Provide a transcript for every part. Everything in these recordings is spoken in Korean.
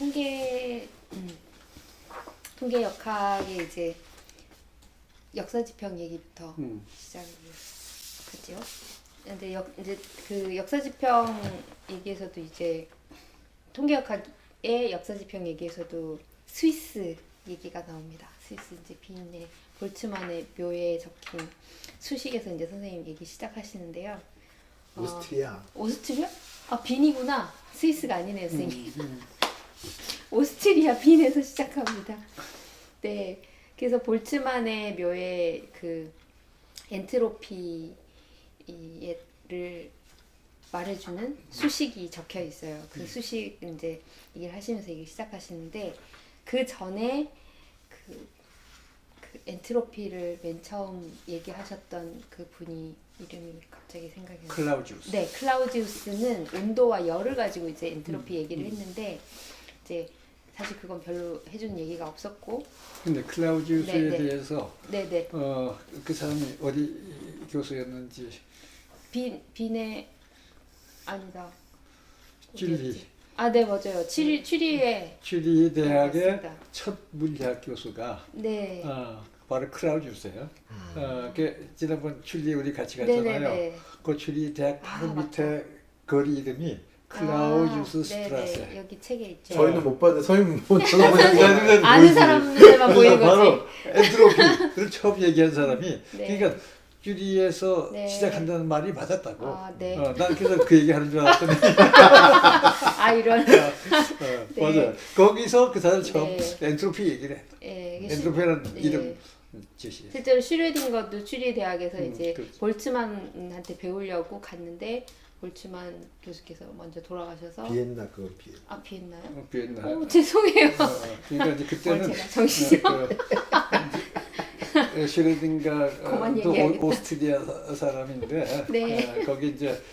통계 역학의 이제 역사지평 얘기부터 시작을 하죠. 근데 이제 그 역사지평 얘기에서도 이제 통계역학의 역사지평 얘기에서도 스위스 얘기가 나옵니다. 스위스 이제 빈의 볼츠만의 묘에 적힌 수식에서 이제 선생님 얘기 시작하시는데요. 오스트리아. 오스트리아? 아 빈이구나. 스위스가 아니네요, 선생님. 오스트리아 빈에서 시작합니다. 네, 그래서 볼츠만의 묘에 그 엔트로피를 말해주는 수식이 적혀 있어요. 그 수식 이제 얘기를 하시면서 얘기 시작하시는데 그 전에 그 엔트로피를 맨 처음 얘기하셨던 그 분이 이름이 갑자기 생각이 안 나요. 클라우지우스. 네, 클라우지우스는 온도와 열을 가지고 이제 엔트로피 얘기를 했는데 이제 사실 그건 별로 해준 얘기가 없었고. 근데 클라우지우스에 네네. 대해서 네네. 그 사람이 어디 교수였는지 빈의 아니다. 쥐리. 어디였지? 아, 네 맞아요. 취리의 쥐리 대학의 맞습니다. 첫 물리학 교수가 네. 바로 클라우지우스예요. 그 지난번 쥐리 우리 같이 네네네. 갔잖아요. 그 쥐리 대학 바로 아, 밑에 거리 이름이 클라우지우스 스트라세. 네네. 여기 책에 있죠. 저희는 못 봤는데 선생님 못 찾아보니까 아는 사람들만 보이는 바로 거지. 엔트로피를 처음 얘기한 사람이 네. 그러니까 쥐리에서 네. 시작한다는 말이 맞았다고. 아, 네. 난 그래서 그 얘기 하는 줄 알았더니 아 이런. 네. 맞아요. 거기서 그 사람 처음 네. 엔트로피 얘기를 했다. 예, 엔트로피라는 네. 이름 제시해. 실제로 슈레딩거도 취리 대학에서 이제 그렇죠. 볼츠만한테 배우려고 갔는데 볼츠만 교수께서 먼저 돌아가셔서 비엔나 그거 비엔나. 아 비했나요? 비엔나. 오 죄송해요. 그러니까 이제 그때는 제가 정신이 슈레딩가도 그만 얘기해야겠다. 오스트리아 사람인데 네. 거기 이제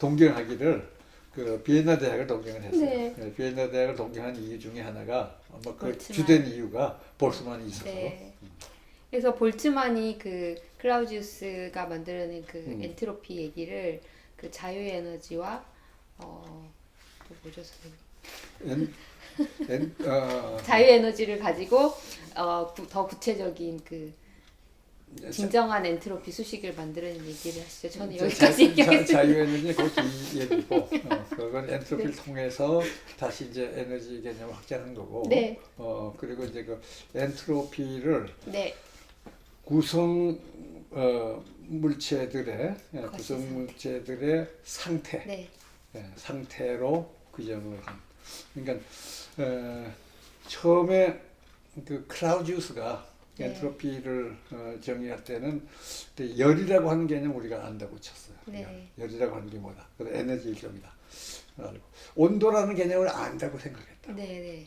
동경하기를 그 비엔나 대학을 동경을 했어요. 네. 비엔나 대학을 동경한 이유 중에 하나가 아마 그 볼츠만. 주된 이유가 볼츠만이 있어서. 네. 그래서 볼츠만이 그 클라우지우스가 만들어낸 그 엔트로피 얘기를 그 자유의 에너지와 또 뭐죠 선생님? 자유의 에너지를 가지고 더 구체적인 그 진정한 엔트로피 수식을 만들어낸 얘기를 하시죠. 저는 여기까지 얘기하겠습니다. 자유에너지 그것도 이 얘기고 그건 엔트로피를 통해서 다시 이제 에너지 개념을 확장한 거고. 네. 그리고 이제 그 엔트로피를 네. 구성 물체들의 구성 물체들의 상태, 네. 상태로 규정을 한. 그러니까 처음에 그 클라우지우스가 네. 엔트로피를 정의할 때는 열이라고 하는 개념 우리가 안다고 쳤어요. 네. 열이라고 하는 게 뭐다? 그래서 에너지 일종이다. 온도라는 개념을 안다고 생각했다. 네.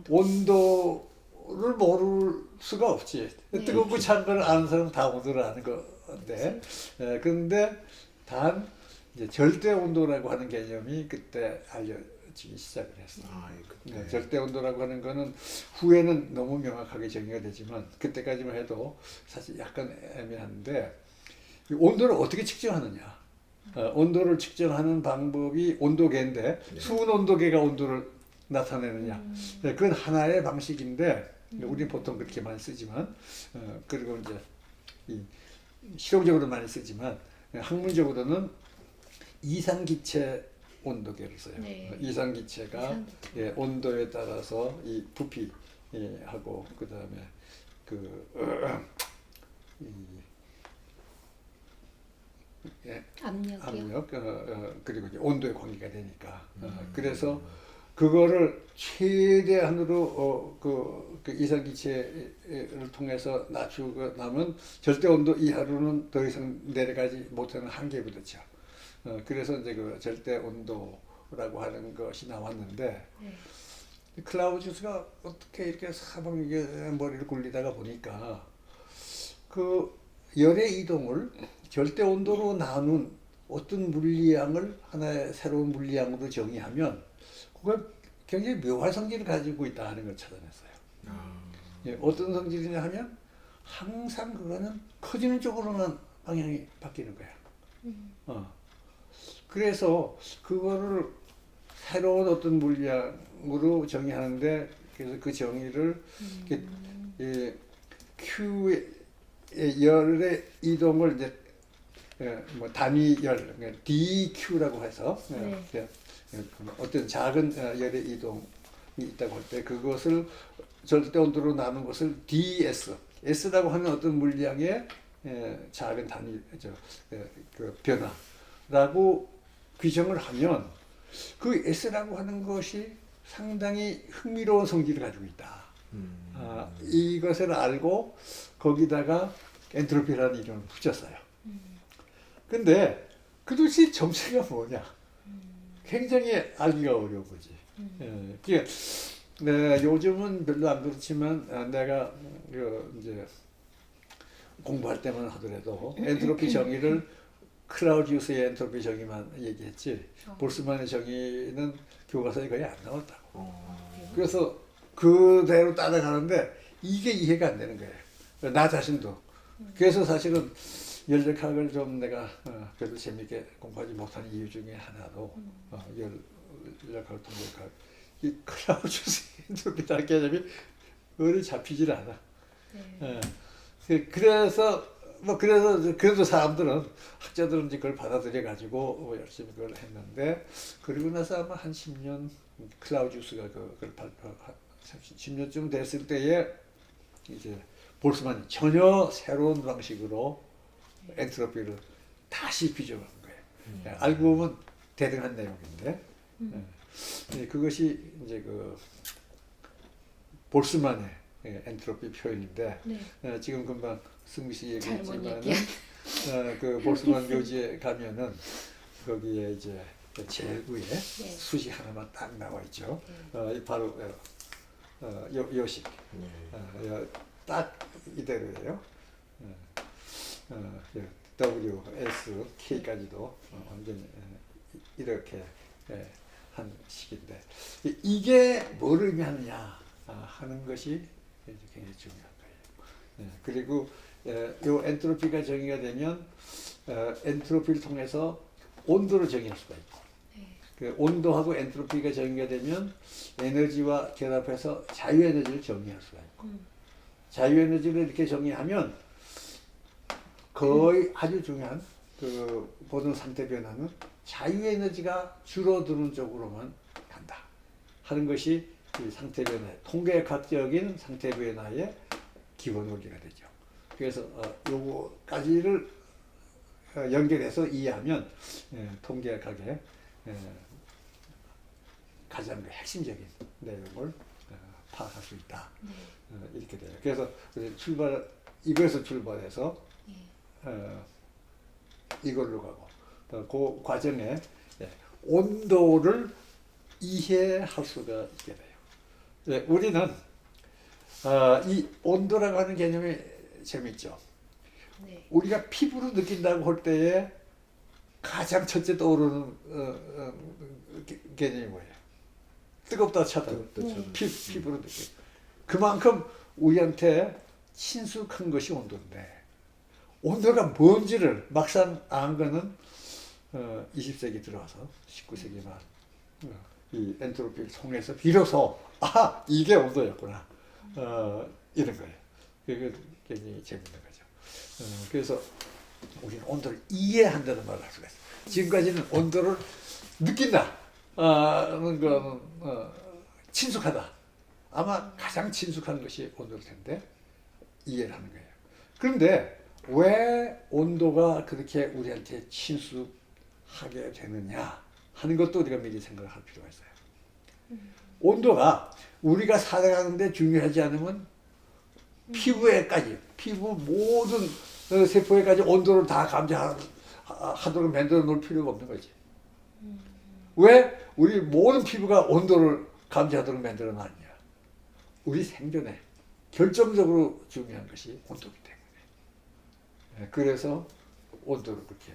온도를 모를 수가 없지. 네. 뜨겁고 찬 걸 아는 사람은 다 온도를 아는 건데, 그런데 단 이제 절대 온도라고 하는 개념이 그때 알려지기 시작을 했어. 절대 온도라고 하는 거는 후에는 너무 명확하게 정의가 되지만 그때까지만 해도 사실 약간 애매한데 이 온도를 어떻게 측정하느냐? 온도를 측정하는 방법이 온도계인데 수은 온도계가 온도를 나타내느냐? 그건 하나의 방식인데 우리는 보통 그렇게 많이 쓰지만 그리고 이제 실용적으로 많이 쓰지만 학문적으로는 이상기체 온도계를 써요. 네. 이상기체가 온도에 따라서 이 부피하고 그 다음에 압력 그리고 이제 온도의 관계가 되니까 그래서 그거를 최대한으로 그 이상기체를 통해서 낮추고 나면 절대 온도 이하로는 더 이상 내려가지 못하는 한계에 부딪혀. 그래서 이제 그 절대 온도라고 하는 것이 나왔는데 클라우지우스가 어떻게 이렇게 사방에 머리를 굴리다가 보니까 그 열의 이동을 절대 온도로 나눈 어떤 물리량을 하나의 새로운 물리량으로 정의하면 그걸 굉장히 묘한 성질을 가지고 있다 하는 걸 찾아냈어요. 어떤 성질이냐 하면 항상 그거는 커지는 쪽으로만 방향이 바뀌는 거야. 그래서 그거를 새로운 어떤 물량으로 정의하는데 그래서 그 정의를 Q의 열의 이동을 이제 뭐 단위열 DQ라고 해서 어떤 작은 열의 이동이 있다고 할 때 그것을 절대 온도로 나눈 것을 DS, S라고 하는 어떤 물량의 작은 단위 그 변화라고 규정을 하면 그 S라고 하는 것이 상당히 흥미로운 성질을 가지고 있다. 이것을 알고 거기다가 엔트로피라는 이름을 붙였어요. 근데 그 도대체 정체가 뭐냐? 굉장히 알기가 어려운 거지. 요즘은 별로 안 그렇지만 내가 이제 공부할 때만 하더라도 엔트로피 정의를 클라우디우스의 엔트로피 정의만 얘기했지 볼스만의 정의는 교과서에 거의 안 나왔다고. 그래서 그대로 따라가는데 이게 이해가 안 되는 거예요. 나 자신도. 그래서 사실은 열역학을 좀 내가 그래도 재밌게 공부하지 못한 이유 중에 하나도 열역학, 동력학 이 클라우디우스 엔트로피라는 개념이 어디 잡히질 않아. 그래서 그래도 사람들은 학자들은 이제 그걸 받아들여 가지고 열심히 그걸 했는데 그리고 나서 아마 한 10년 클라우디우스가 그걸 10년쯤 됐을 때에 이제 볼스만이 전혀 새로운 방식으로 엔트로피를 다시 규정한 거예요. 알고 보면 대등한 내용인데 그것이 이제 그 볼스만의 엔트로피 표현인데 지금 금방 승미 씨 얘기했지만은 그 볼스만 묘지에 가면은 거기에 이제 제일 위에 숫이 하나만 딱 나와 있죠. 바로 요식 딱 이대로예요. W, S, K까지도 완전히 이렇게 한 식인데 이게 뭘 의미하느냐 하는 것이 굉장히 중요한 거예요. 그리고 요 엔트로피가 정의가 되면 엔트로피를 통해서 온도를 정의할 수가 있고 그 온도하고 엔트로피가 정의가 되면 에너지와 결합해서 자유에너지를 정의할 수가 있고 자유에너지를 이렇게 정의하면 거의 아주 중요한 그 모든 상태 변화는 자유에너지가 줄어드는 쪽으로만 간다 하는 것이 이 상태 변화의 통계학적인 상태 변화의 기본 원리가 되죠. 그래서 요거까지를 연결해서 이해하면 통계학의 가장 핵심적인 내용을 파악할 수 있다. 이렇게 돼요. 그래서 이거에서 출발해서 이걸로 가고 그 과정에 온도를 이해할 수가 있게 돼요. 우리는 이 온도라고 하는 개념이 재밌죠. 우리가 피부로 느낀다고 할 때에 가장 첫째 떠오르는 개념이 뭐예요? 뜨겁다 차다. 피부로 느끼. 그만큼 우리한테 친숙한 것이 온도인데 온도가 뭔지를 막상 안 거는 20세기 들어와서 19세기 말 이 엔트로피를 통해서 비로소 이게 온도였구나 이런 거예요. 그게 굉장히 재밌는 거죠. 그래서 우리는 온도를 이해한다는 말을 할 수가 있어요. 지금까지는 온도를 느낀다 하는 거는 친숙하다. 아마 가장 친숙한 것이 온도일 텐데 이해를 하는 거예요. 그런데 왜 온도가 그렇게 우리한테 친숙하게 되느냐 하는 것도 우리가 미리 생각할 필요가 있어요. 온도가 우리가 살아가는데 중요하지 않으면 피부에까지, 피부 모든 세포에까지 온도를 다 감지하도록 만들어 놓을 필요가 없는 거지. 왜 우리 모든 피부가 온도를 감지하도록 만들어 놨냐? 우리 생존에 결정적으로 중요한 것이 온도이기 때문에. 그래서 온도를 그렇게.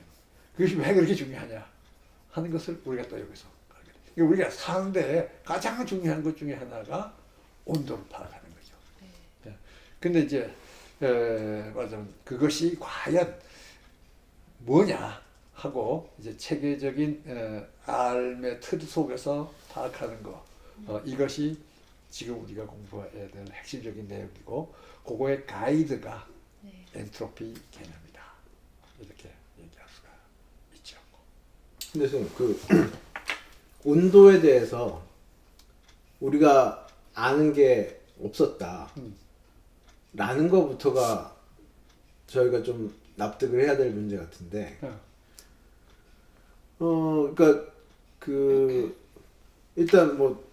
그것이 왜 그렇게 중요하냐 하는 것을 우리가 또 여기서 알게 돼요. 우리가 사는데 가장 중요한 것 중에 하나가 온도를 파악하는 거죠. 근데 이제 말하자면 그것이 과연 뭐냐 하고 이제 체계적인 삶의 틀 속에서 파악하는 거 이것이 지금 우리가 공부해야 되는 핵심적인 내용이고 그거의 가이드가 네. 엔트로피 개념이다 이렇게 얘기할 수가 있죠. 근데 선생님 그 온도에 대해서 우리가 아는 게 없었다 라는 거부터가 저희가 좀 납득을 해야 될 문제 같은데 그러니까 그 일단 뭐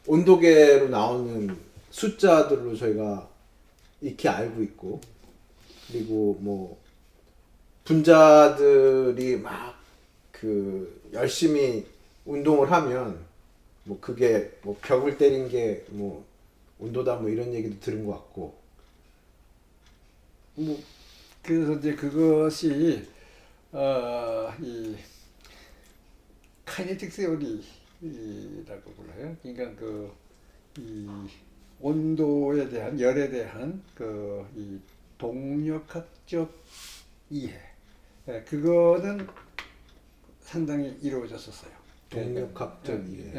온도계로 나오는 숫자들로 저희가 익히 알고 있고 그리고 뭐 분자들이 막 그 열심히 운동을 하면 뭐 그게 뭐 벽을 때린 게 뭐 온도다 뭐 이런 얘기도 들은 것 같고 뭐 그래서 이제 그것이 이 카이네틱 세오리라고 불러요. 그러니까 이 온도에 대한 열에 대한 이 동력학적 이해, 그거는 상당히 이루어졌었어요. 동력학적 이해.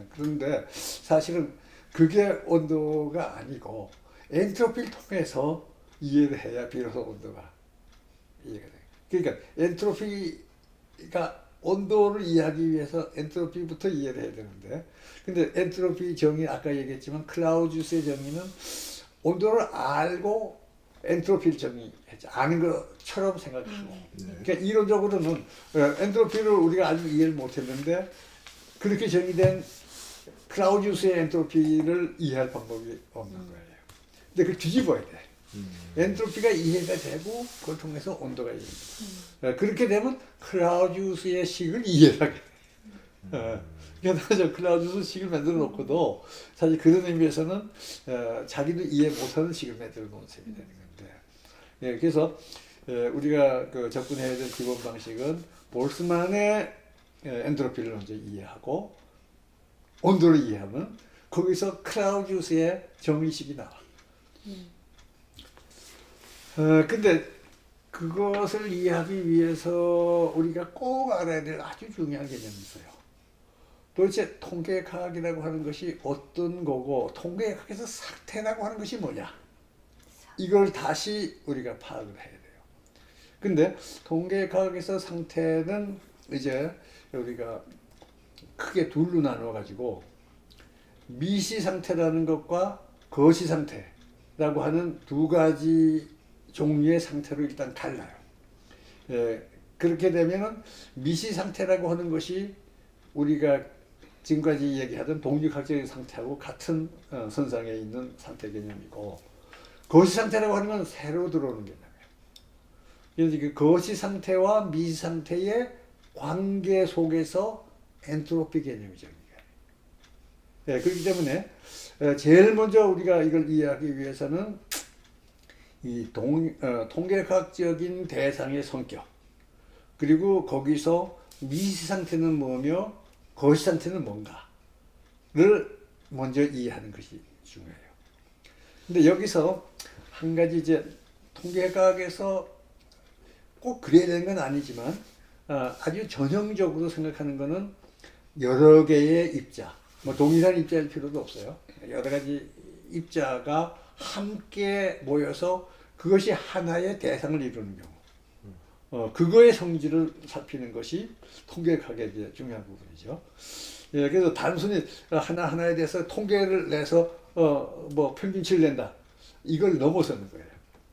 그런데 사실은 그게 온도가 아니고 엔트로피를 통해서 이해를 해야 비로소 온도가 이해가 돼요. 그러니까 엔트로피가 온도를 이해하기 위해서 엔트로피부터 이해를 해야 되는데 근데 엔트로피 정의 아까 얘기했지만 클라우지우스의 정의는 온도를 알고 엔트로피를 정의했죠. 아는 것처럼 생각하고 그러니까 이론적으로는 엔트로피를 우리가 아직 이해를 못했는데 그렇게 정의된 클라우지우스의 엔트로피를 이해할 방법이 없는 거예요. 근데 그걸 뒤집어야 돼. 엔트로피가 이해가 되고 그걸 통해서 온도가 이해됩니다. 그렇게 되면 클라우지우스의 식을 이해하게 돼. 그래서 저 클라우지우스 식을 만들어 놓고도 사실 그런 의미에서는 자기도 이해 못하는 식을 만들어 놓은 셈이 되는 건데 그래서 우리가 그 접근해야 될 기본 방식은 볼스만의 엔트로피를 먼저 이해하고 온도를 이해하면 거기서 클라우지우스의 정의식이 나와. 근데 그것을 이해하기 위해서 우리가 꼭 알아야 될 아주 중요한 개념이 있어요. 도대체 통계과학이라고 하는 것이 어떤 거고 통계학에서 상태라고 하는 것이 뭐냐? 이걸 다시 우리가 파악을 해야 돼요. 근데 통계과학에서 상태는 이제 우리가 크게 둘로 나눠 가지고 미시 상태라는 것과 거시 상태라고 하는 두 가지 종류의 상태로 일단 달라요. 그렇게 되면은 미시 상태라고 하는 것이 우리가 지금까지 얘기하던 동력학적인 상태하고 같은 선상에 있는 상태 개념이고 거시 상태라고 하는 건 새로 들어오는 개념이에요. 그래서 그 거시 상태와 미시 상태의 관계 속에서 엔트로피 개념이 정리가 돼요. 그렇기 때문에 제일 먼저 우리가 이걸 이해하기 위해서는 이 통계학적인 대상의 성격 그리고 거기서 미시 상태는 뭐며 거시 상태는 뭔가를 먼저 이해하는 것이 중요해요. 근데 여기서 한 가지 이제 통계학에서 꼭 그래야 되는 건 아니지만 아주 전형적으로 생각하는 거는 여러 개의 입자, 뭐 동일한 입자일 필요도 없어요. 여러 가지 입자가 함께 모여서 그것이 하나의 대상을 이루는 경우 그거의 성질을 살피는 것이 통계학의 중요한 부분이죠. 그래서 단순히 하나하나에 대해서 통계를 내서 뭐 평균치를 낸다. 이걸 넘어서는 거예요.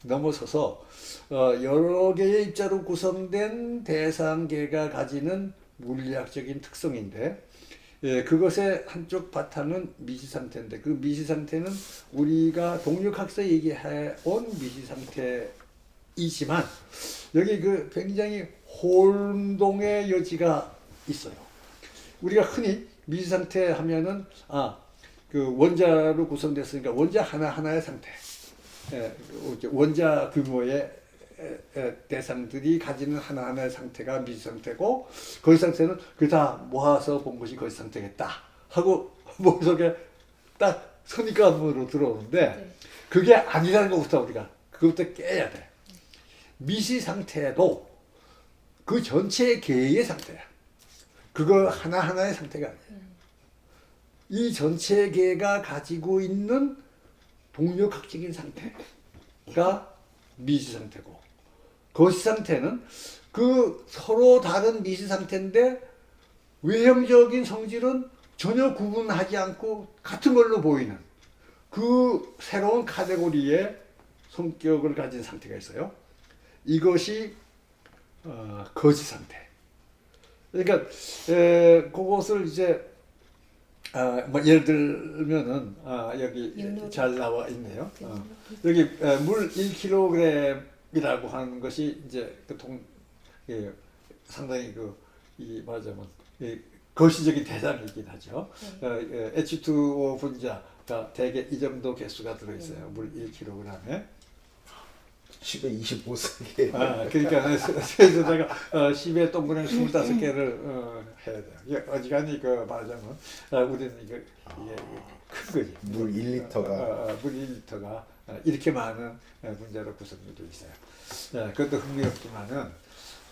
넘어서서 여러 개의 입자로 구성된 대상계가 가지는 물리학적인 특성인데 그것의 한쪽 바탕은 미시상태인데 그 미시상태는 우리가 동력학에서 얘기해온 미시상태이지만 여기 그 굉장히 혼동의 여지가 있어요. 우리가 흔히 미시상태 하면은 그 원자로 구성됐으니까 원자 하나하나의 상태 원자 규모의 대상들이 가지는 하나하나의 상태가 미시상태고 거시 상태는 그 다 모아서 본 것이 거시 상태겠다 하고 머릿속에 딱 선입관으로 들어오는데 그게 아니라는 것부터 우리가 그것부터 깨야 돼. 미시 상태도 그 전체 개의 상태야. 그거 하나하나의 상태가 아니야. 이 전체 개가 가지고 있는 동력학적인 상태가 미시 상태고, 거시 상태는 그 서로 다른 미시 상태인데 외형적인 성질은 전혀 구분하지 않고 같은 걸로 보이는 그 새로운 카테고리의 성격을 가진 상태가 있어요. 이것이 거시 상태. 그러니까 그것을 이제 뭐 예를 들면은 여기 잘 나와 있네요. 여기 물 1kg이라고 하는 것이 이제 상당히 이 말하자면 거시적인 대상이긴 하죠. H2O 분자가 대개 이 정도 개수가 들어있어요. 물 1kg에. 10에 25승계. 그러니까 세에다가 10에 동그라미 25개를 해야 돼요. 어지간히 말하자면 우리는 이게 큰 거지. 물 1리터가. 물 1리터가 이렇게 많은 분자로 구성되어 있어요. 그것도 흥미롭지만은,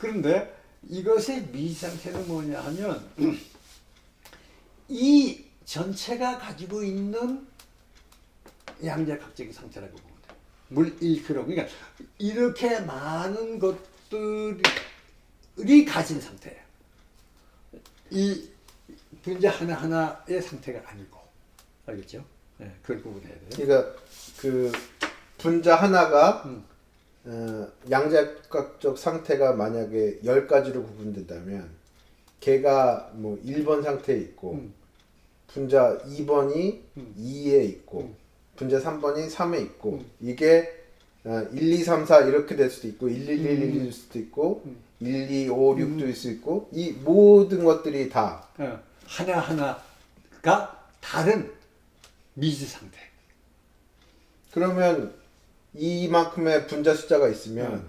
그런데 이것의 미시 상태는 뭐냐 하면 이 전체가 가지고 있는 양자각적인 상태라고 봅니다. 물 1kg. 그러니까 이렇게 많은 것들이 가진 상태예요. 이 분자 하나하나의 상태가 아니고. 알겠죠? 네, 그걸 구분해야 돼요. 그러니까 그 분자 하나가 양자각적 상태가 만약에 10가지로 구분된다면 걔가 뭐 1번 상태에 있고 분자 2번이 2에 있고 분자 3번이 3에 있고 이게 1, 2, 3, 4 이렇게 될 수도 있고 1, 1, 1, 1일 수도 있고 1, 2, 5, 6도 있을 수 있고 이 모든 것들이 다 하나하나가 다른 미시 상태. 그러면 이만큼의 분자 숫자가 있으면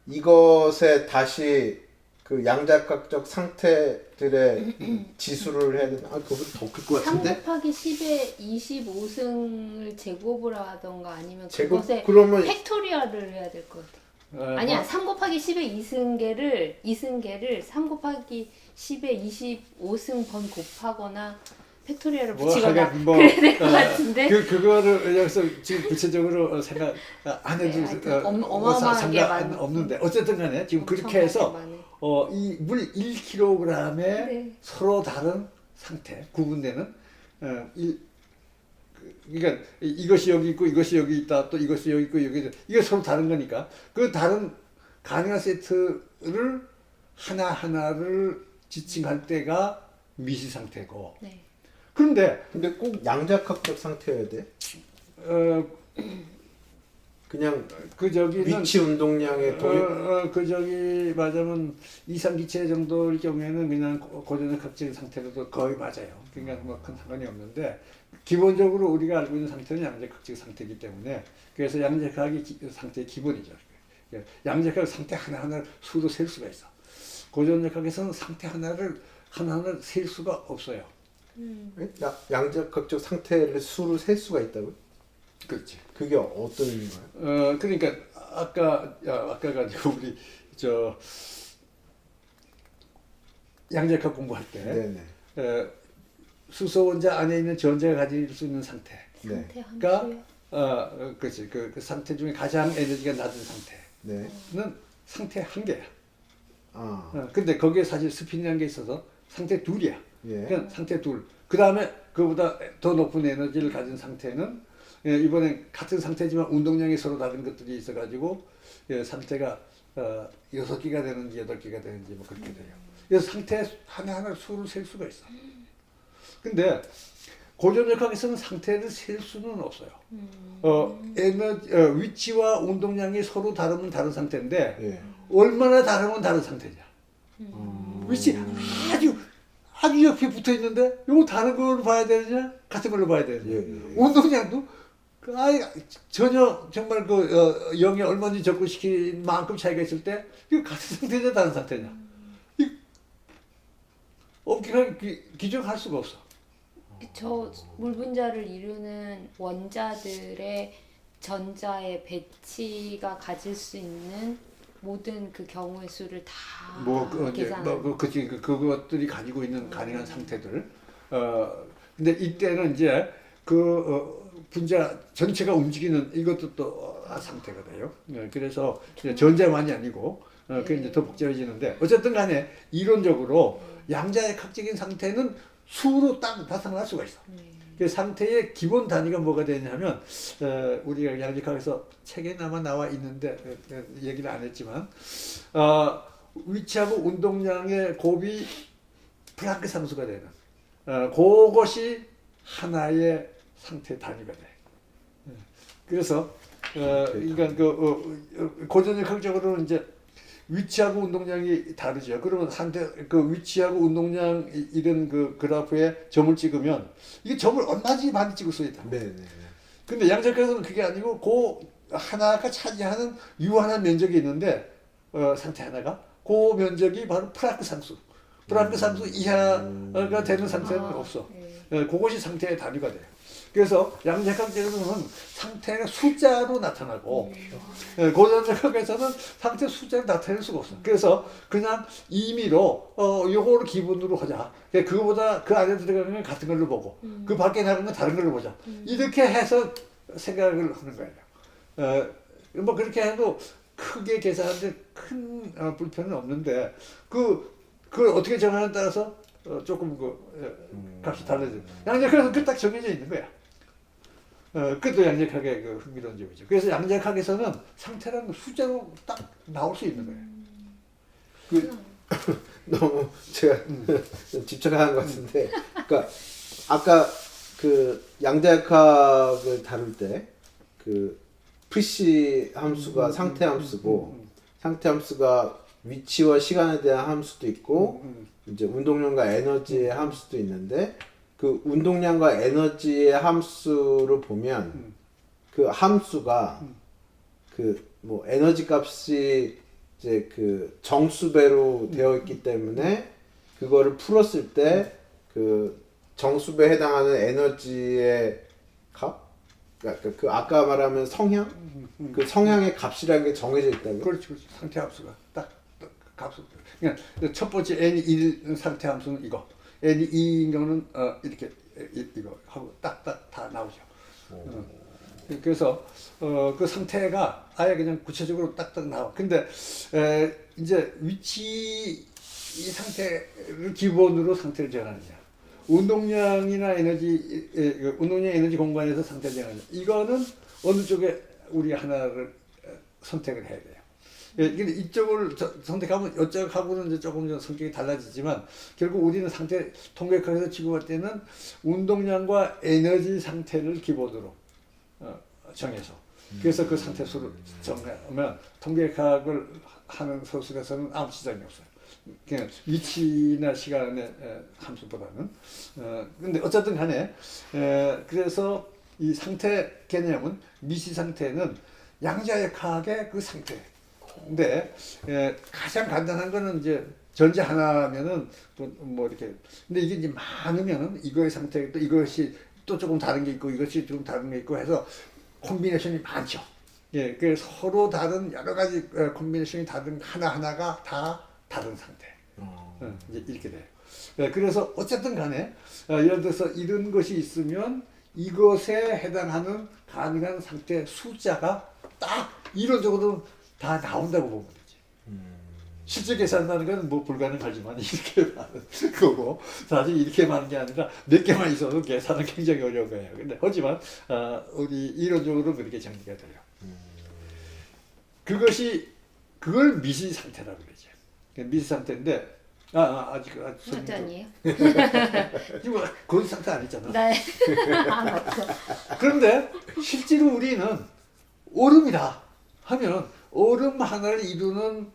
이것에 다시 그 양자각적 상태들의 지수를 해야 되나? 그거보다 더 클 것 3 같은데? 곱하기 10에 25승을 제곱을 하던가 아니면 제곱? 그것에 그러면 팩토리얼을 해야 될 것 같아. 아니야, 3 곱하기 10의 2승계를 3 곱하기 10의 25승 번 곱하거나 팩토리얼을 붙이거나 그래야 될 것 같은데. 그거를 여기서 지금 구체적으로 생각 안 해도 어마어마하게 없는데 어쨌든 간에 지금 그렇게 해서 이 물 1kg에 네. 서로 다른 상태, 구분되는 그러니까 이것이 여기 있고 이것이 여기 있다, 또 이것이 여기 있고 여기 있다. 이게 서로 다른 거니까 그 다른 가능한 세트를 하나하나를 지칭할 때가 미시 상태고. 네. 근데 꼭 양자각적 상태여야 돼? 그냥 그 저기는 위치 운동량의 그 저기 맞으면 이상기체 정도일 경우에는 그냥 고전역학적인 상태로도 거의 맞아요. 그러니까 뭐 큰 상관이 없는데 기본적으로 우리가 알고 있는 상태는 양자각적 상태이기 때문에 그래서 양자각이 상태의 기본이죠. 양자각 상태 하나하나를 수로 셀 수가 있어. 고전역학에서는 상태 하나하나를 셀 수가 없어요. 양자각적 상태를 수로 셀 수가 있다고요? 그렇지. 그게 어떤 의미인가요? 그러니까 아까가 우리 양자각 공부할 때 수소 원자 안에 있는 전자가 가질 수 있는 상태. 상태 그러니까 함수요? 그렇지. 그 상태 중에 가장 에너지가 낮은 상태는 네. 상태 한 개야. 근데 거기에 사실 스핀이라는 게 있어서 상태 둘이야. 예. 그냥 상태 둘. 그 다음에 그보다 더 높은 에너지를 가진 상태는 이번엔 같은 상태지만 운동량이 서로 다른 것들이 있어가지고 상태가 6개가 되는지 8개가 되는지 뭐 그렇게 돼요. 그래서 상태 하나하나 수를 셀 수가 있어. 근데 고전역학에서는 상태를 셀 수는 없어요. 위치와 운동량이 서로 다르면 다른 상태인데 예. 얼마나 다르면 다른 상태냐. 위치 아주 옆에 붙어 있는데 이거 다른 걸로 봐야 되느냐 같은 걸로 봐야 되느냐. 운동량도 전혀 정말 영에 얼마든지 접근시킨 만큼 차이가 있을 때 이거 같은 상태냐 다른 상태냐 엄격하게 규정할 수가 없어. 저 물분자를 이루는 원자들의 전자의 배치가 가질 수 있는 모든 그 경우의 수를 다 이제 그것들이 가지고 있는 가능한 상태들. 근데 이때는 이제 분자 전체가 움직이는 이것도 또 상태가 돼요. 그래서 전자만이 아니고 그게 이제 더 복잡해지는데 어쨌든 간에 이론적으로 양자역학적인 상태는 수로 딱 나타날 수가 있어. 그 상태의 기본 단위가 뭐가 되냐면 우리가 양자역학에서 책에나마 나와 있는데 얘기를 안 했지만 위치하고 운동량의 곱이 플랑크 상수가 되는 그것이 하나의 상태 단위가 돼. 그래서 그러니까 고전역학적으로는 이제 위치하고 운동량이 다르죠. 그러면 그 위치하고 운동량 이런 그 그래프에 점을 찍으면 이게 점을 얼마든지 많이 찍을 수 있다. 네. 근데 양자역학에서는 그게 아니고 그 하나가 차지하는 유한한 면적이 있는데 상태 하나가 그 면적이 바로 플랑크 상수. 플랑크 상수 이하가 되는 상태는 없어. 그것이 상태의 단위가 돼요. 그래서 양자역학에서는 상태가 숫자로 나타나고 고전역학에서는 상태 숫자로 나타낼 수가 없어. 그래서 그냥 임의로 요거를 기본으로 하자. 그거보다 그 안에 들어가는 건 같은 걸로 보고 그 밖에 나가는 건 다른 걸로 보자. 이렇게 해서 생각을 하는 거예요. 뭐 그렇게 해도 크게 계산하는데 큰 불편은 없는데 그걸 어떻게 정하느냐에 따라서 조금 값이 달라져요. 양자역학에서는 그 딱 정해져 있는 거야. 그것도 양자역학의 그 흥미로운 점이죠. 그래서 양자역학에서는 상태라는 숫자로 딱 나올 수 있는 거예요. 너무 제가 집착하는 것 같은데, 그러니까 아까 그 양자역학을 다룰 때 그 PC 함수가 상태 함수고 상태 함수가 위치와 시간에 대한 함수도 있고 이제 운동량과 에너지의 함수도 있는데 그 운동량과 에너지의 함수를 보면 그 함수가 그 뭐 에너지 값이 이제 그 정수배로 되어 있기 때문에 그거를 풀었을 때 그 정수배에 해당하는 에너지의 값? 그러니까 그 아까 말하면 성향? 그 성향의 값이라는 게 정해져 있다고요? 그렇지. 상태 함수가 딱 값을. 그러니까 첫 번째 n1 상태 함수는 이거. n2인 경우는 이렇게 이거 하고 딱딱 다 나오죠. 그래서 그 상태가 아예 그냥 구체적으로 딱딱 나와. 근데 이제 위치 이 상태를 기본으로 상태를 정하느냐. 운동량이나 운동량 에너지 공간에서 상태를 정하느냐. 이거는 어느 쪽에 우리 하나를 선택을 해야 돼요. 근데 이쪽을 선택하면 이쪽하고는 이제 조금 좀 성격이 달라지지만 결국 우리는 상태 통계학에서 취급할 때는 운동량과 에너지 상태를 기본으로 정해서 그래서 그 상태 수를 정하면 통계학을 하는 서술에서는 아무 지장이 없어요. 그냥 위치나 시간의 함수보다는. 근데 어쨌든 간에 그래서 이 상태 개념은 미시 상태는 양자역학의 그 상태. 근데 가장 간단한 거는 이제 전자 하나면은 뭐 이렇게 근데 이게 이제 많으면은 이거의 상태 또 이것이 또 조금 다른 게 있고 이것이 좀 다른 게 있고 해서 콤비네이션이 많죠. 그래서 서로 다른 여러 가지 콤비네이션이 다른 하나하나가 다 다른 상태. 이제 이렇게 돼요. 그래서 어쨌든 간에 예를 들어서 이런 것이 있으면 이것에 해당하는 가능한 상태 숫자가 딱 이론적으로 다 나온다고 보면 되지. 실제 계산하는 건 뭐 불가능하지만 이렇게 많은 거고 사실 이렇게 많은 게 아니라 몇 개만 있어도 계산은 굉장히 어려운 거예요. 근데 하지만 우리 이론적으로 그렇게 정리가 돼요. 그걸 미시 상태라고 그러죠. 미시 상태인데 아직 상태 아니에요? 지금 거기 상태 아니잖아. 네. 맞죠. 그런데 실제로 우리는 얼음이다 하면 얼음 하나를 이루는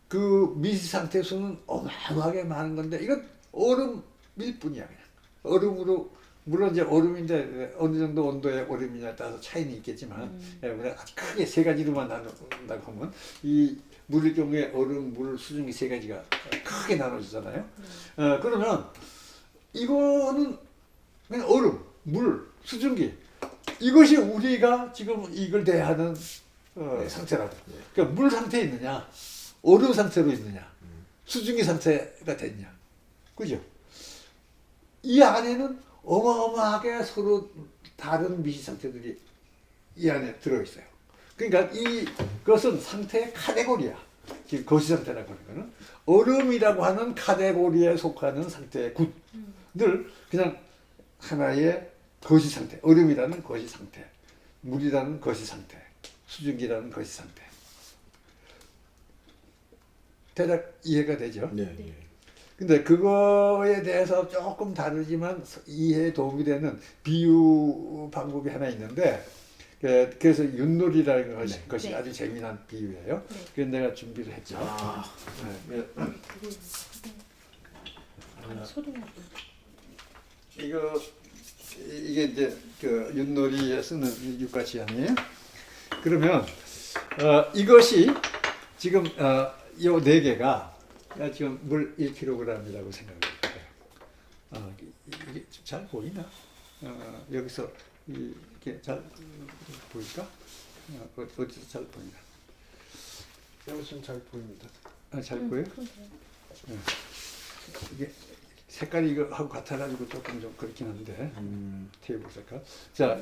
그 미시 상태 수는 어마어마하게 많은 건데 이건 얼음일 뿐이야 그냥. 얼음으로 물론 이제 얼음인데 어느 정도 온도의 얼음이냐에 따라서 차이는 있겠지만 아주 크게 세 가지로만 나눈다고 하면 이 물일 경우에 얼음, 물, 수증기 세 가지가 크게 나눠지잖아요. 그러면 이거는 그냥 얼음, 물, 수증기 이것이 우리가 지금 이걸 대하는 상태라고. 그러니까 물 상태에 있느냐 얼음 상태로 있느냐, 수증기 상태가 됐냐, 그죠? 이 안에는 어마어마하게 서로 다른 미시 상태들이 이 안에 들어있어요. 그러니까 이것은 상태의 카테고리야. 지금 거시 상태라고 하는 거는 얼음이라고 하는 카테고리에 속하는 상태의 굿을 그냥 하나의 거시 상태, 얼음이라는 거시 상태, 물이라는 거시 상태, 수증기라는 거시 상태. 대략 이해가 되죠? 네. 네. 근데 그거에 대해서 조금 다르지만 이해에 도움이 되는 비유 방법이 하나 있는데, 그래서 윷놀이라는 것이 네. 아주 재미난 비유예요. 네. 그래서 내가 준비를 했죠. 네. 소리 나고. 이게 이제 그 윷놀이에 쓰는 육가시 아니에요? 그러면 이것이 지금 요 네 개가 지금 물 1kg이라고 생각을 해요. 이게 잘 보이나? 여기서 이렇게 잘 보일까? 어디서 잘 보이나? 여기서는 잘 보입니다. 잘 보여요? 이게 색깔이 이거하고 같아가지고 조금 좀 그렇긴 한데 테이블 색깔. 자,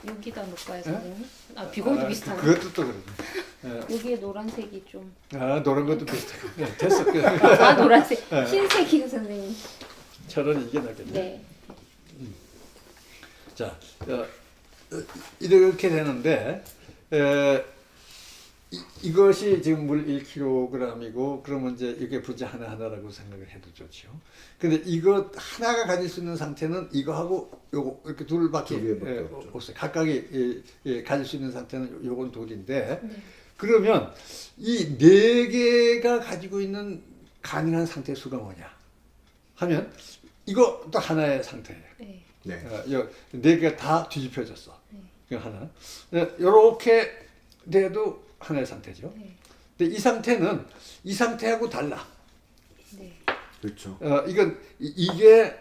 여기다 놓을까요, 선생님? 비공도 비슷하네. 그것도 또 그러네. 여기에 노란색이 좀. 노란 것도 비슷하고. 네, 됐어. 노란색. 흰색이요, 선생님. 차라리 이게 낫겠네. 네. 자, 이렇게 되는데 이것이 지금 물 1kg이고 그러면 이제 이게 분자 하나하나라고 생각을 해도 좋죠. 근데 이거 하나가 가질 수 있는 상태는 이거하고 요거 이렇게 둘밖에 없어요. 각각이 가질 수 있는 상태는 요건 둘인데 네. 그러면 이 네 개가 가지고 있는 가능한 상태 수가 뭐냐 하면 이것도 하나의 상태예요. 네. 네. 네 개가 다 뒤집혀졌어. 네. 이거 하나. 이렇게 돼도 하나의 상태죠. 네. 근데 이 상태는 이 상태하고 달라. 네. 그렇죠. 이건 이게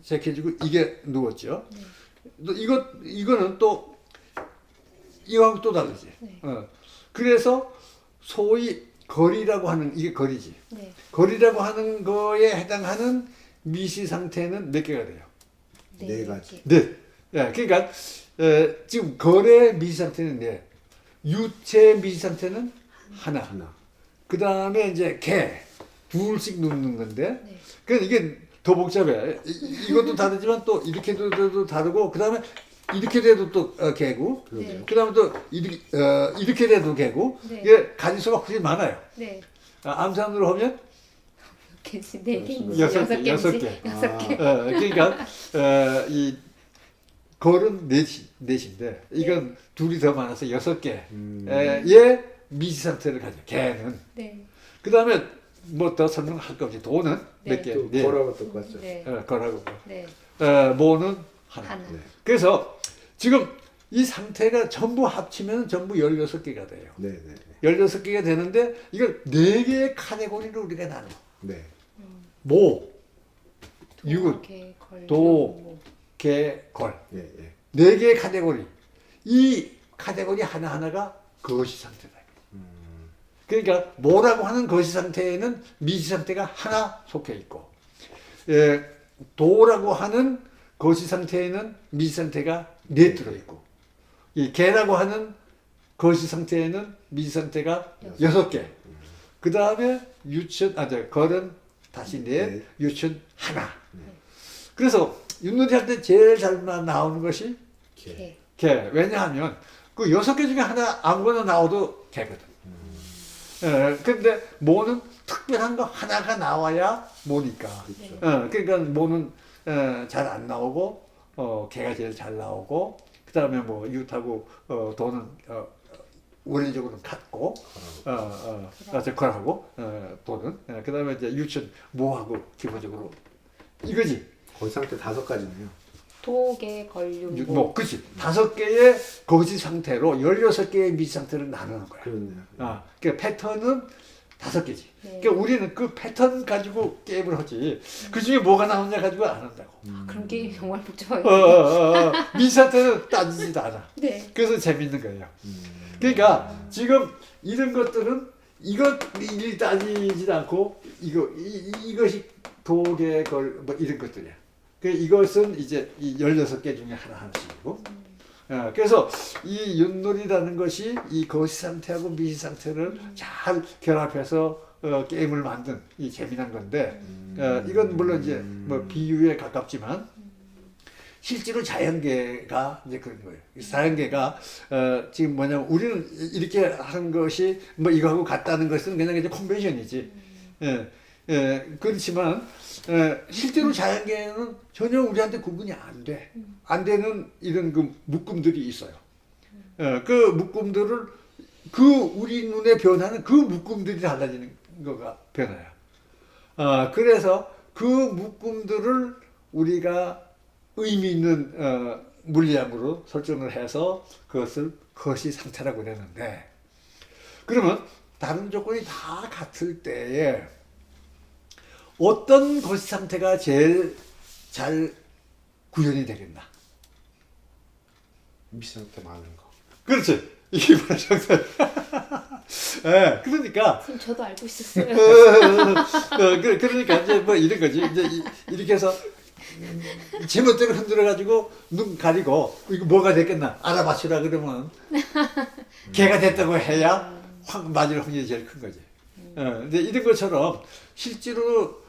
제껴지고 이게 누웠죠. 네. 또 이거는 또 이거하고 또 다르지. 네. 그래서 소위 거리라고 하는 이게 거리지. 네. 거리라고 하는 거에 해당하는 미시 상태는 몇 개가 돼요? 네 가지. 네. 그러니까 지금 거래 미시 상태는 네. 유체 미시 상태는 하나. 그 다음에 이제 개 둘씩 놓는 건데, 네. 그러니까 이게 더 복잡해. 이것도 다르지만 또 이렇게 돼도 다르고, 그 다음에 이렇게 돼도 또 개고, 네. 그 다음에 또 이렇게 돼도 개고, 네. 이게 가지수가 훨씬 많아요. 네. 암산으로 하면 개지 네 개, 여섯 개. 여섯 개. 그러니까 이 걸은 넷인데 이건 둘이 더 많아서 6개의 미시 상태를 가져. 개는. 네. 그 다음에 뭐 더 설명할 거 없이 도는 네. 몇 개? 또 거라고 똑같죠. 네. 거라고. 네. 모는 하나. 하나. 네. 그래서 지금 이 상태가 전부 합치면 전부 16개가 돼요. 네, 네. 16개가 되는데 이걸 4개의 카테고리로 우리가 나눠. 네. 모, 윷, 개, 걸, 도, 개, 걸. 예, 예. 4개의 카테고리. 이 카테고리 하나하나가 거시 상태다. 그러니까 뭐라고 하는 거시 상태에는 미시 상태가 하나 속해 있고, 도라고 하는 거시 상태에는 미시 상태가 4 들어 있고, 이 개라고 하는 거시 상태에는 미시 상태가 6개. 그 다음에 유천, 걸은 다시 4, 유천 하나. 그래서 윷놀이 할 때 제일 잘 나오는 것이 개. 개. 왜냐하면 그 6개 중에 하나 아무거나 나와도 개거든. 근데 모는 특별한 거 하나가 나와야 모니까. 그렇죠. 그러니까 모는 잘 안 나오고 개가 제일 잘 나오고, 그 다음에 뭐 윷하고 도는 원리적으로는 같고, 걸하고 도는, 그 다음에 이제 유천 모하고 기본적으로 이거지. 거시 상태 5가지네요. 도, 개, 걸, 윷, 모. 그치. 5개의 거시 상태로 16개의 미시 상태를 나누는 거야. 그렇네요. 그 패턴은 5개지. 네. 그러니까 우리는 그 패턴 가지고 게임을 하지. 그 중에 뭐가 나오냐 가지고 안 한다고. 그런 게 정말 복잡해요. 미시 상태는 따지지도 않아. 네. 그래서 재밌는 거예요. 그러니까 지금 이런 것들은 이것 일일이 따지지 않고 이것이 독의 뭐 이런 것들이야. 그 이것은 이제 이 16개 중에 하나씩이고. 그래서 이 윷놀이라는 것이 이 거시 상태하고 미시 상태를 잘 결합해서 게임을 만든 이 재미난 건데 이건 물론 이제 뭐 비유에 가깝지만 실제로 자연계가 이제 그런 거예요. 자연계가 지금 뭐냐면 우리는 이렇게 하는 것이 뭐 이거하고 같다는 것은 그냥 이제 컨벤션이지. 그렇지만 실제로 자연계에는 전혀 우리한테 구분이 안 돼. 안 되는 이런 그 묶음들이 있어요. 그 묶음들을 우리 눈에 변하는 그 묶음들이 달라지는 거가 변화야. 그래서 그 묶음들을 우리가 의미 있는 물리학으로 설정을 해서 그것을 거시 상태라고 그랬는데 그러면 다른 조건이 다 같을 때에 어떤 거시 상태가 제일 잘 구현이 되겠나? 미시 상태 많은 거. 그렇지. 이게 바로 상태. 네, 그러니까. 선생님 저도 알고 있었어요. 그러니까 이제 뭐 이런 거지. 이제 이렇게 해서 제멋대로 흔들어가지고 눈 가리고 이거 뭐가 됐겠나 알아맞추라 그러면 개가 됐다고 해야 확 맞을 확률이 제일 큰 거지. 근데 이런 것처럼 실제로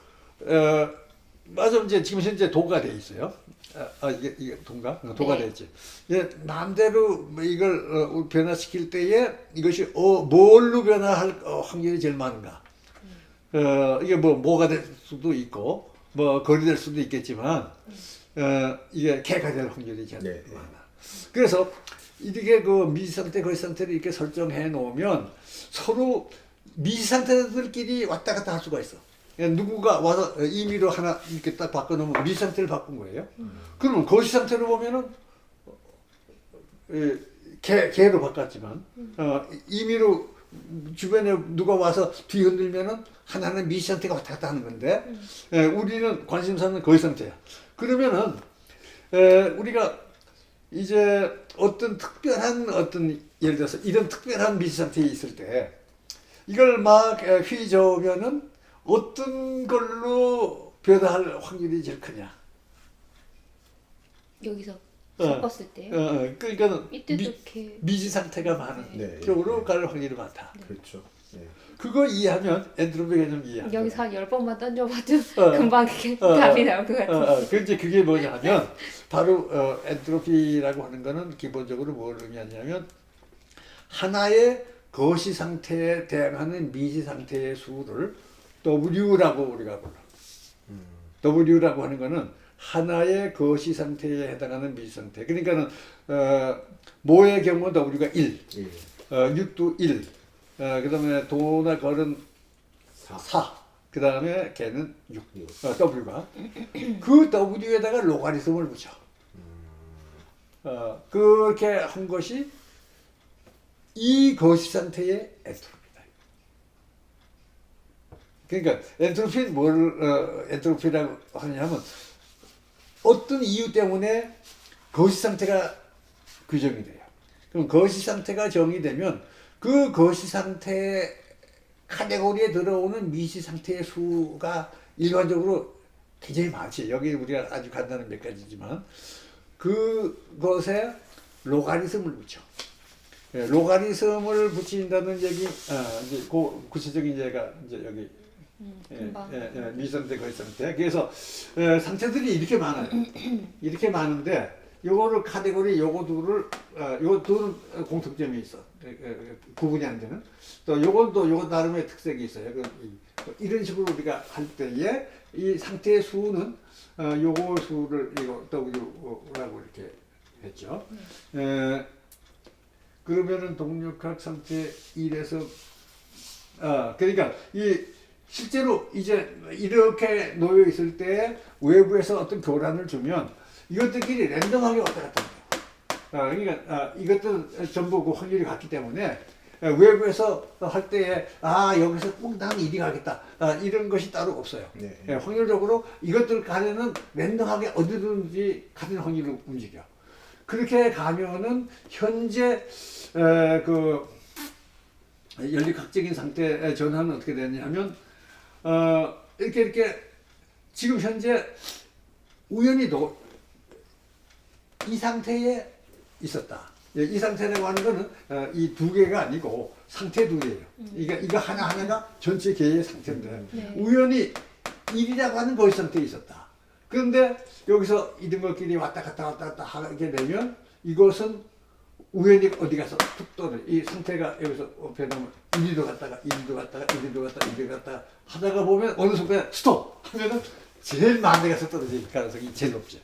맞아 이제 지금 현재 도가 돼 있어요. 이게 도가 돼 있지. 마음대로 뭐 이걸 변화시킬 때에 이것이 뭘로 변화할 확률이 제일 많은가? 이게 뭐가 될 수도 있고 뭐 거리 될 수도 있겠지만 이게 개가 될 확률이 제일 많아. 그래서 이렇게 그 미지 상태, 거시 상태를 이렇게 설정해 놓으면 서로 미지 상태들끼리 왔다 갔다 할 수가 있어. 누구가 와서 임의로 하나 이렇게 딱 바꿔놓으면 미지 상태를 바꾼 거예요. 그러면 거시 상태로 보면은 개로 바꿨지만 임의로 주변에 누가 와서 뒤 흔들면은 하나는 미시 상태가 왔다 갔다 하는 건데 우리는 관심사는 거시 상태야. 그러면은 우리가 이제 어떤 특별한 예를 들어서 이런 특별한 미시 상태에 있을 때 이걸 막 휘저으면은 어떤 걸로 변화할 확률이 제일 크냐? 여기서 섞었을 때요? 그러니까 이때도 이렇게 미지 상태가 많은 쪽으로 갈 확률이 많다. 그렇죠. 그거 이해하면 엔트로피 개념 이해하면 여기서 한 10번만 던져봐도 금방 답이 나올 것 같아요. 그게 뭐냐 하면 바로 엔트로피라고 하는 거는 기본적으로 뭘 의미하냐면 하나의 거시 상태에 대항하는 미지 상태의 수를 W라고 우리가 불러. W라고 하는 거는 하나의 거시 상태에 해당하는 미지 상태. 그러니까는 모의 경우 W가 1, 6도 1, 그다음에 도나 걸은 4, 그다음에 개는 6, W가 그 W에다가 로가리즘을 붙여. 그렇게 한 것이 이 거시 상태의 엔트로피다. 그러니까 엔트로피는 엔트로피라고 하냐면 어떤 이유 때문에 거시 상태가 규정이 돼요. 그럼 거시 상태가 정의되면 그 거시 상태 카테고리에 들어오는 미시 상태의 수가 일반적으로 굉장히 많지. 여기 우리가 아주 간단한 몇 가지지만 그것에 로가리즘을 붙여. 로가리즘을 붙인다는 얘기, 이제 구체적인 예가 이제 여기 미상태, 거시상태. 그래서 상태들이 이렇게 많아요. 이렇게 많은데 요거를 카테고리 요거 둘은 공통점이 있어. 구분이 안 되는. 또 요건 나름의 특색이 있어요. 이런 식으로 우리가 할 때에 이 상태의 수는 요거 수를 이거 W라고 이렇게 했죠. 그러면은 동력학 상태 1에서 그러니까 실제로 이제 이렇게 놓여 있을 때 외부에서 어떤 교란을 주면 이것들끼리 랜덤하게 왔다 갔다 해요. 그러니까 이것들은 전부 그 확률이 같기 때문에 외부에서 할 때에 여기서 꼭 나는 이리 가겠다 이런 것이 따로 없어요. 확률적으로 이것들 간에는 랜덤하게 어디든지 같은 확률로 움직여. 그렇게 가면은 현재 연립학적인 상태의 전환은 어떻게 되냐면 이렇게 지금 현재 우연히도 이 상태에 있었다. 이 상태라고 하는 거는 이 두 개가 아니고 상태 두 개예요. 이거 하나하나가 전체 개의 상태인데 네. 우연히 1이라고 하는 거의 상태에 있었다. 그런데 여기서 이런 것끼리 왔다 갔다 하게 되면 이것은 우연히 어디 가서 툭 떨어져. 이 상태가 여기서 변하면 1위로 갔다가 1위로 갔다가 1위로 갔다가 1위로 갔다가 하다가 보면 어느 순간에 스톱 하면은 제일 많은 데 가서 떨어질 가능성이 제일 높죠.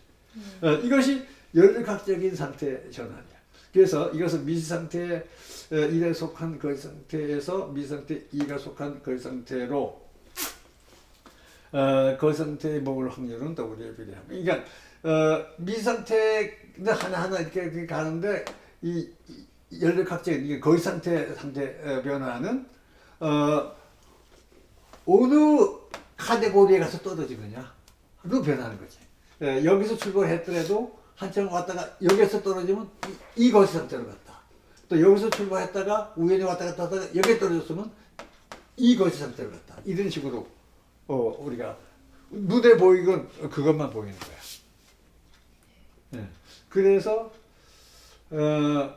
이것이 열각적인 상태 전환이야. 그래서 이것은 미지상태 1에 속한 거의 상태에서 미지상태 2가 속한 거의 상태로 거의 상태에 머물 확률은 W에 비례합니다. 그러니까 미지상태는 하나하나 이렇게 가는데 이 열역학적인 이게 거의 상태 변화는 어느 카테고리에 가서 떨어지느냐로 변하는 거지. 여기서 출발했더라도 한참 왔다가 여기서 떨어지면 이 거시 상태로 갔다. 또 여기서 출발했다가 우연히 왔다 갔다 하다가 여기에 떨어졌으면 이 거시 상태로 갔다. 이런 식으로 우리가 눈에 보이건 그것만 보이는 거야. 네. 그래서 뒤로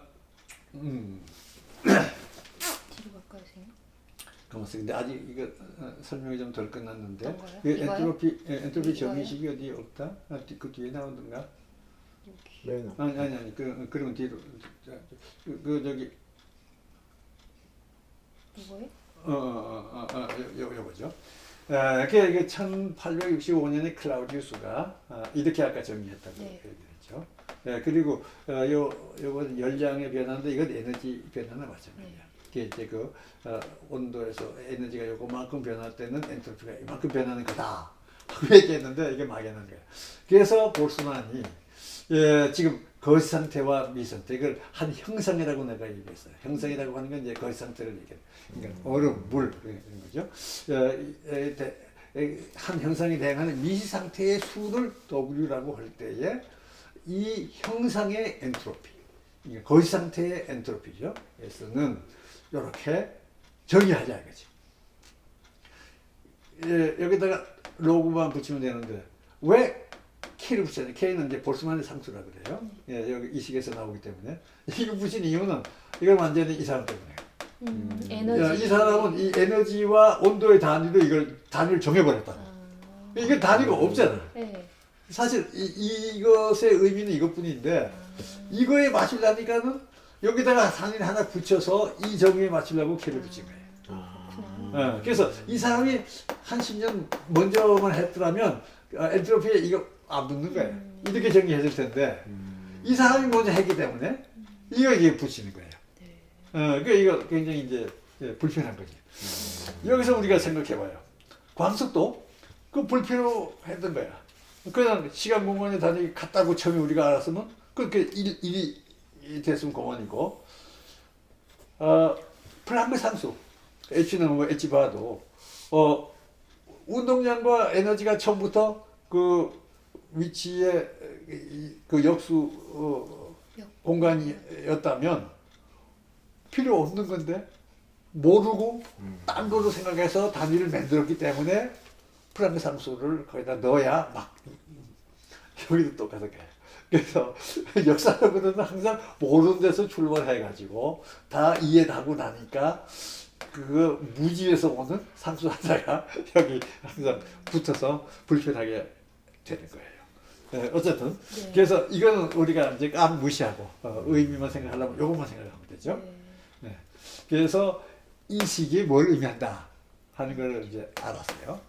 갈까요, 선생님? 가만있어. 근데 아직 이거 설명이 좀 덜 끝났는데. 어떤가요? 엔트로피 이거요? 정의식이 어디 없다? 그 뒤에 나오던가? 네. 아니. 그러면 뒤로. 저기. 이거요? 요거죠. 이게 1865년에 클라우디우스가 이렇게 아까 정의했다고 네. 얘기했죠. 그리고 요건 열량의 변화인데 이건 에너지 변화나 마찬가지야. 이게 이제 온도에서 에너지가 요거만큼 변할 때는 엔트로피가 이만큼 변하는 거다 하고 얘기했는데 이게 막연한 거야. 그래서 볼스만이 지금 거시 상태와 미상태 이걸 한 형상이라고 내가 얘기했어요. 형상이라고 하는 건 이제 거시 상태를 얘기해요. 그러니까 얼음, 물 이런 거죠. 한 형상에 대항하는 미시 상태의 수를 W라고 할 때에 이 형상의 엔트로피, 거시 상태의 엔트로피죠. 에서는 이렇게 정의하자 이거지. 여기다가 로그만 붙이면 되는데 왜 K를 붙여야 돼? K는 이제 볼스만의 상수라 그래요. 여기 이 식에서 나오기 때문에 이거 붙인 이유는 이건 완전히 이 사람 때문에. 에너지. 이 사람은 이 에너지와 온도의 단위로 이걸 단위를 정해버렸다. 이게 단위가 없잖아. 네. 사실 이것의 의미는 이것뿐인데 이거에 맞추려니까는 여기다가 단위를 하나 붙여서 이 정의에 맞추려고 K를 붙인 거예요. 그래서 이 사람이 한 10년 먼저만 했더라면 엔트로피에 이거 안 붙는 거예요. 이렇게 정의했을 텐데 이 사람이 먼저 했기 때문에 이게 붙이는 거예요. 그러니까 이거 굉장히 이제 불편한 거지. 여기서 우리가 생각해봐요. 광석도 그 불필요했던 거야. 그냥 시간 공간의 단위 같다고 처음에 우리가 알았으면 그렇게 1이 됐으면 공원이고 플랑크 상수 H는 뭐 H 봐도 운동량과 에너지가 처음부터 그 위치에 그 역수 공간이었다면 필요 없는 건데 모르고 딴 거로 생각해서 단위를 만들었기 때문에 플랑크 상수를 거기다 넣어야 막 여기도 똑같은 거예요. 그래서 역사적으로는 항상 모르는 데서 출발해가지고 다 이해하고 나니까 그 무지에서 오는 상수 하나가 여기 항상 붙어서 불편하게 되는 거예요. 어쨌든 그래서 이거는 우리가 이제 안 무시하고 의미만 생각하려면 이것만 생각하면 되죠. 그래서 이 식이 뭘 의미한다 하는 걸 이제 알았어요.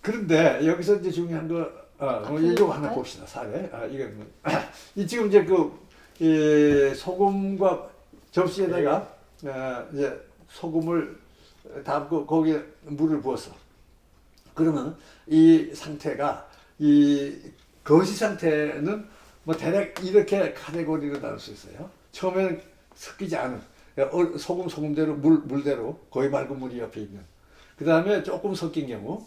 그런데 여기서 이제 중요한 거, 이거 하나 봅시다. 사례. 이건 이 지금 이제 이 소금과 접시에다가 이제 소금을 담고 거기에 물을 부었어. 그러면 이 상태가 이 거시 상태는 뭐 대략 이렇게 카테고리로 나눌 수 있어요. 처음에는 섞이지 않은 소금대로 물대로 거의 맑은 물이 옆에 있는. 그 다음에 조금 섞인 경우,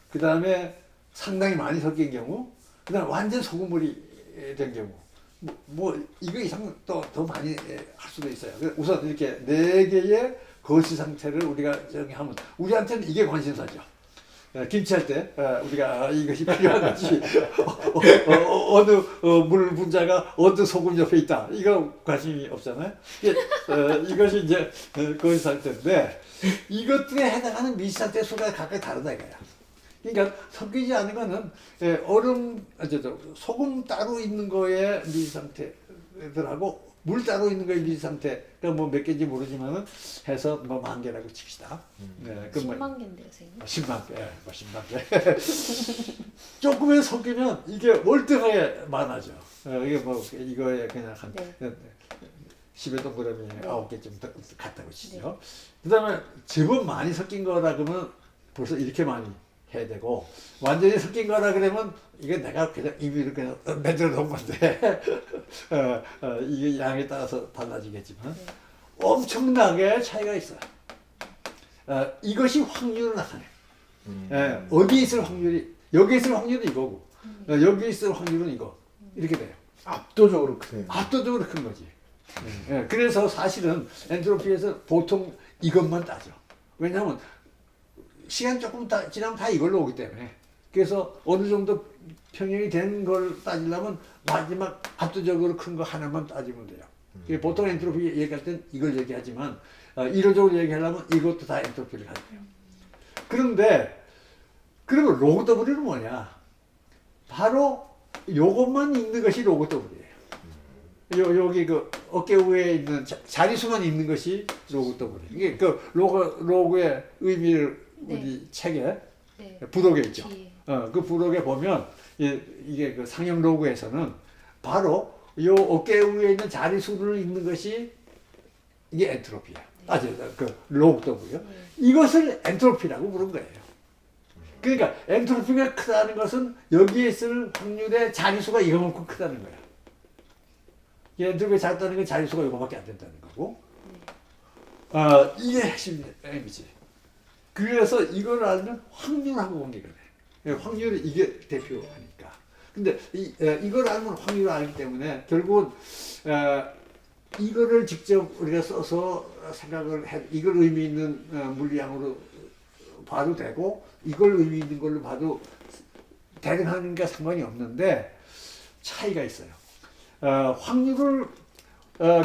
그 다음에 상당히 많이 섞인 경우, 그 다음에 완전 소금물이 된 경우. 이거 이상 또 더 많이 할 수도 있어요. 우선 이렇게 4개의 거시 상태를 우리가 정의하면 우리한테는 이게 관심사죠. 김치할 때 우리가 이것이 필요한 것이 어느 물 분자가 어느 소금 옆에 있다. 이거 관심이 없잖아요. 이것이 이제 거시 상태인데 이것들에 해당하는 미시 상태 수가 각각 다르다 이거야. 그러니까 섞이지 않은 거는 얼음, 소금 따로 있는 거에 미시 상태들하고 물 따로 있는 거에 미시 상태, 그러니까 뭐 몇 개인지 모르지만은 해서 뭐 10,000개라고 칩시다. 네, 10만 개인데요, 선생님. 10만 개, 뭐 10만 개. 조금에 섞이면 이게 월등하게 많아져. 이게 뭐 이거에 그냥 한 네. 10의 동그라미 네. 9개쯤 같다고 치죠. 그다음에 제법 많이 섞인 거라 그러면 벌써 이렇게 많이 해야 되고 완전히 섞인 거라 그러면 이게 내가 그냥 임의로 그냥 만들어 놓은 건데 이게 양에 따라서 달라지겠지만 네. 엄청나게 차이가 있어요. 이것이 확률을 나타내. 어디에 있을 확률이 여기 있을 확률은 이거고 여기 있을 확률은 이거 이렇게 돼요. 압도적으로 크네요. 압도적으로 큰 거지. 그래서 사실은 엔트로피에서 보통 이것만 따져. 왜냐하면 시간 조금 지나면 다 이걸로 오기 때문에. 그래서 어느 정도 평형이 된 걸 따지려면 마지막 압도적으로 큰 거 하나만 따지면 돼요. 보통 엔트로피 얘기할 땐 이걸 얘기하지만 이론적으로 얘기하려면 이것도 다 엔트로피를 가져요. 그런데 그러면 로그 W는 뭐냐? 바로 요것만 있는 것이 로그 W예요. 여기 그 어깨 위에 있는 자리수만 있는 것이 로그 W. 이게 그 로그의 의미를 네. 우리 책에 네. 부록에 있죠. 뒤에. 그 부록에 보면 이게 그 상형 로그에서는 바로 요 어깨 위에 있는 자리수를 있는 것이 이게 엔트로피야. 그 로그 W요. 네. 이것을 엔트로피라고 부른 거예요. 그러니까 엔트로피가 크다는 것은 여기에 있을 확률의 자리수가 이거만큼 크다는 거야. 엔트로피가 작다는 건 자리수가 이거밖에 안 된다는 거고. 이게 핵심이지. 그래서 이걸 알면 확률하고 관계가 돼. 확률이 이게 대표하니까. 근데 이걸 알면 확률을 알기 때문에 결국은 이거를 직접 우리가 써서 생각을 해, 이걸 의미 있는 물리학으로 봐도 되고 이걸 의미 있는 걸로 봐도 대등하는 게 상관이 없는데 차이가 있어요. 확률을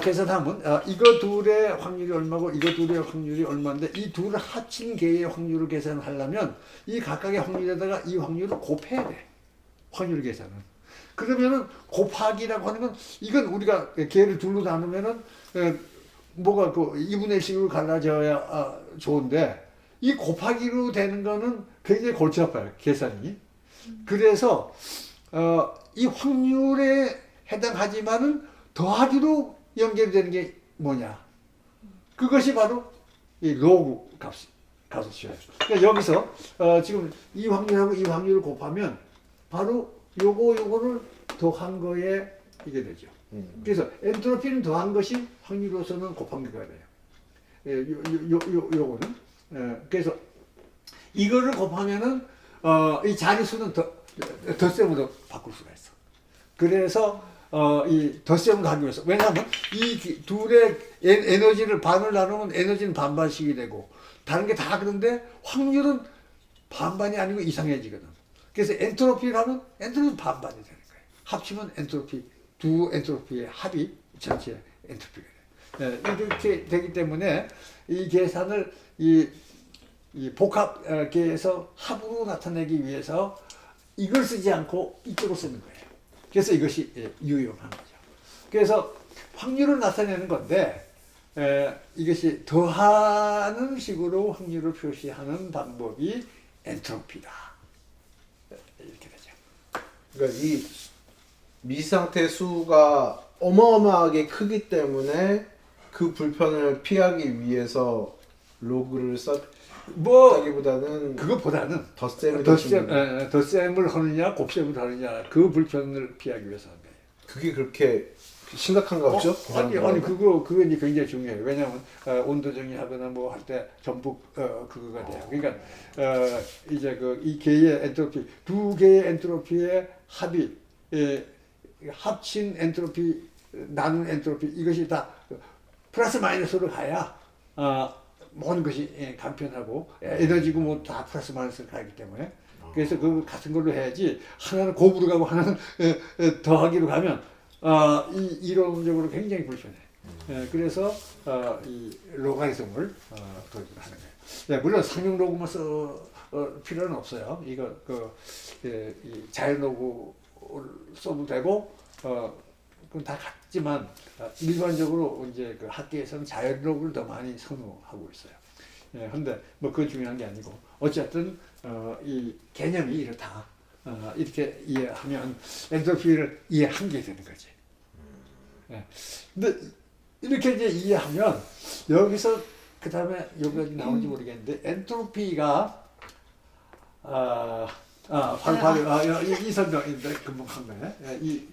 계산하면 이거 둘의 확률이 얼마고 이거 둘의 확률이 얼마인데 이 둘을 합친 개의 확률을 계산하려면 이 각각의 확률에다가 이 확률을 곱해야 돼. 확률 계산은. 그러면은 곱하기라고 하는 건 이건 우리가 개를 둘로 나누면은 뭐가 그 2분의 1씩으로 갈라져야 좋은데 이 곱하기로 되는 거는 굉장히 골치 아파요. 계산이. 그래서 이 확률에 해당하지만은 더하기로 연결되는 게 뭐냐? 그것이 바로 이 로그 값이에요. 그러니까 여기서 지금 이 확률하고 이 확률을 곱하면 바로 요거를 더한 거에 이게 되죠. 그래서 엔트로피는 더한 것이 확률로서는 곱한 거가 돼요. 요거는 그래서 이거를 곱하면은 이 자리수는 덧셈으로 바꿀 수가 있어. 그래서 이 덧셈을 하기 위해서. 왜냐하면 이 둘의 에너지를 반을 나누면 에너지는 반반씩이 되고 다른 게 다 그런데 확률은 반반이 아니고 이상해지거든. 그래서 엔트로피를 하면 엔트로피는 반반이 되는 거예요. 합치면 엔트로피, 두 엔트로피의 합이 전체 엔트로피가 돼요. 이렇게 되기 때문에 이 계산을 이 복합계에서 합으로 나타내기 위해서 이걸 쓰지 않고 이쪽을 쓰는 거예요. 그래서 이것이 유용한 거죠. 그래서 확률을 나타내는 건데 이것이 더하는 식으로 확률을 표시하는 방법이 엔트로피다. 이렇게 되죠. 그러니까 이 미상태 수가 어마어마하게 크기 때문에 그 불편을 피하기 위해서 로그를 썼다기보다는 그것보다는 덧셈을 덧셈을 하느냐 곱셈을 하느냐 그 불편을 피하기 위해서 한 거예요. 그게 그렇게 심각한가 보죠? 아니 그거 이제 굉장히 중요해요. 왜냐하면 온도 정의하거나 뭐 할 때 전부 그거가 돼요. 그러니까 이제 이 개의 엔트로피 두 개의 엔트로피의 합이 합친 엔트로피, 나눈 엔트로피 이것이 다 플러스 마이너스로 가야 모든 것이 간편하고 에너지고 뭐 다 플러스 마이너스로 가기 때문에 그래서 그 같은 걸로 해야지 하나는 곱으로 가고 하나는 더하기로 가면 이론적으로 굉장히 불편해. 그래서 이 로가리즘을 도입을 하는 거예요. 네, 물론 상용 로그만 필요는 없어요. 이거 이 자연 로그를 써도 되고 그건 다 같지만 일반적으로 이제 그 학계에서는 자연 로그를 더 많이 선호하고 있어요. 근데 뭐 그건 중요한 게 아니고 어쨌든 이 개념이 이렇다. 이렇게 이해하면 엔트로피를 이해하게 되는 거지. 근데 이렇게 이제 이해하면 여기서 그 다음에 여기까지 나온지 모르겠는데 엔트로피가 이 설명인데 금방 한 거네. 이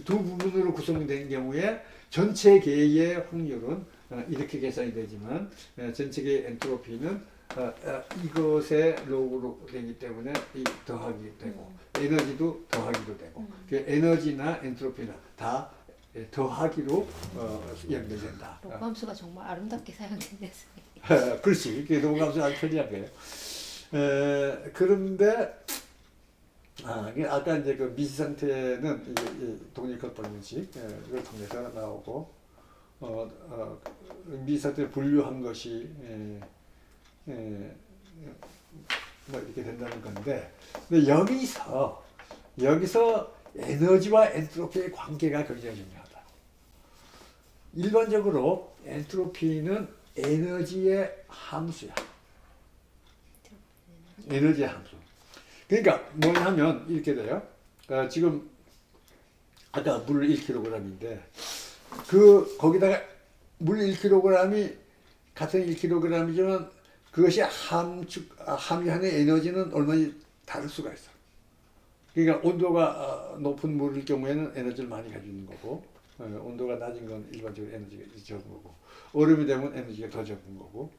두 부분으로 구성된 경우에 전체 계의 확률은 이렇게 계산이 되지만 전체 계의 엔트로피는 이것의 로그로 되기 때문에 이 더하기 되고 에너지도 더하기로 되고 그 에너지나 엔트로피나 다 더하기로 연결된다. 로그함수가 정말 아름답게 사용된다서. 그렇지. 그게 로그함수 아주 편리한 거예요. 그런데 아까 이제 그 미시 상태는 이 독립核방정식을 통해서 나오고 미시 상태를 분류한 것이 뭐 이렇게 된다는 건데, 근데 여기서 에너지와 엔트로피의 관계가 굉장히 중요하다. 일반적으로 엔트로피는 에너지의 함수야. 에너지의 함수. 그러니까 뭐냐 하면 이렇게 돼요. 지금 아까 물 1kg인데 거기다가 물 1kg이 같은 1kg이지만 그것이 함유하는 에너지는 얼마나 다를 수가 있어. 그러니까 온도가 높은 물일 경우에는 에너지를 많이 가지는 거고 온도가 낮은 건 일반적으로 에너지가 적은 거고 얼음이 되면 에너지가 더 적은 거고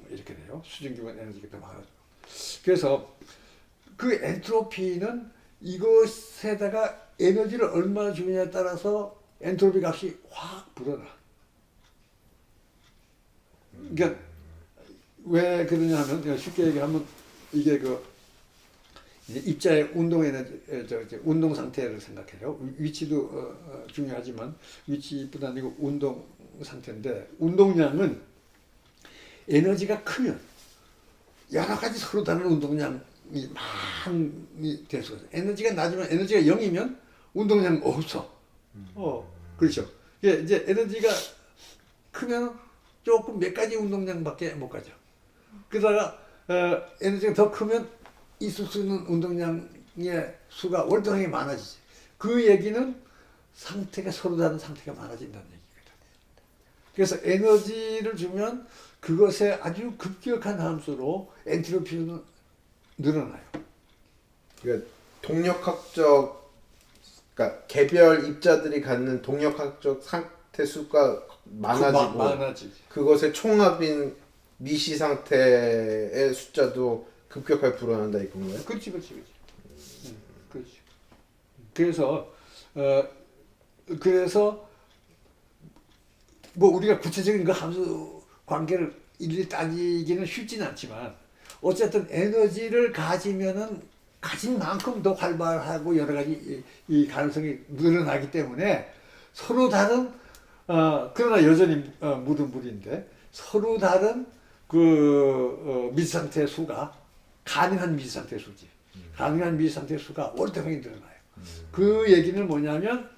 이렇게 돼요. 수증기면 에너지가 더 많아지고. 그래서 그 엔트로피는 이것에다가 에너지를 얼마나 주느냐에 따라서 엔트로피 값이 확 불어나. 그러니까 왜 그러냐 하면 쉽게 얘기하면 이게 이제 입자의 운동 에너지, 운동 상태를 생각해요. 위치도 중요하지만 위치뿐 아니고 운동 상태인데 운동량은 에너지가 크면 여러 가지 서로 다른 운동량이 많이 될 수가 있어요. 에너지가 낮으면 에너지가 0이면 운동량이 없어. 그렇죠. 이제 에너지가 크면 조금 몇 가지 운동량밖에 못 가죠. 그러다가 에너지가 더 크면 있을 수 있는 운동량의 수가 월등하게 많아지지. 그 얘기는 상태가 서로 다른 상태가 많아진다는 얘기거든. 그래서 에너지를 주면 그것에 아주 급격한 함수로 엔트로피는 늘어나요. 그러니까 그러니까 개별 입자들이 갖는 동력학적 상태 수가 많아지고 그것의 총합인 미시 상태의 숫자도 급격하게 불어난다 이건가요? 그렇지. 그렇지. 그래서 뭐 우리가 구체적인 그 함수 관계를 일일이 따지기는 쉽지는 않지만 어쨌든 에너지를 가지면은 가진 만큼 더 활발하고 여러 가지 이 가능성이 늘어나기 때문에 서로 다른 그러나 여전히 물은 물인데 서로 다른 미지상태 수가 가능한 미지상태 수지. 가능한 미지상태 수가 월등하게 늘어나요. 그 얘기는 뭐냐면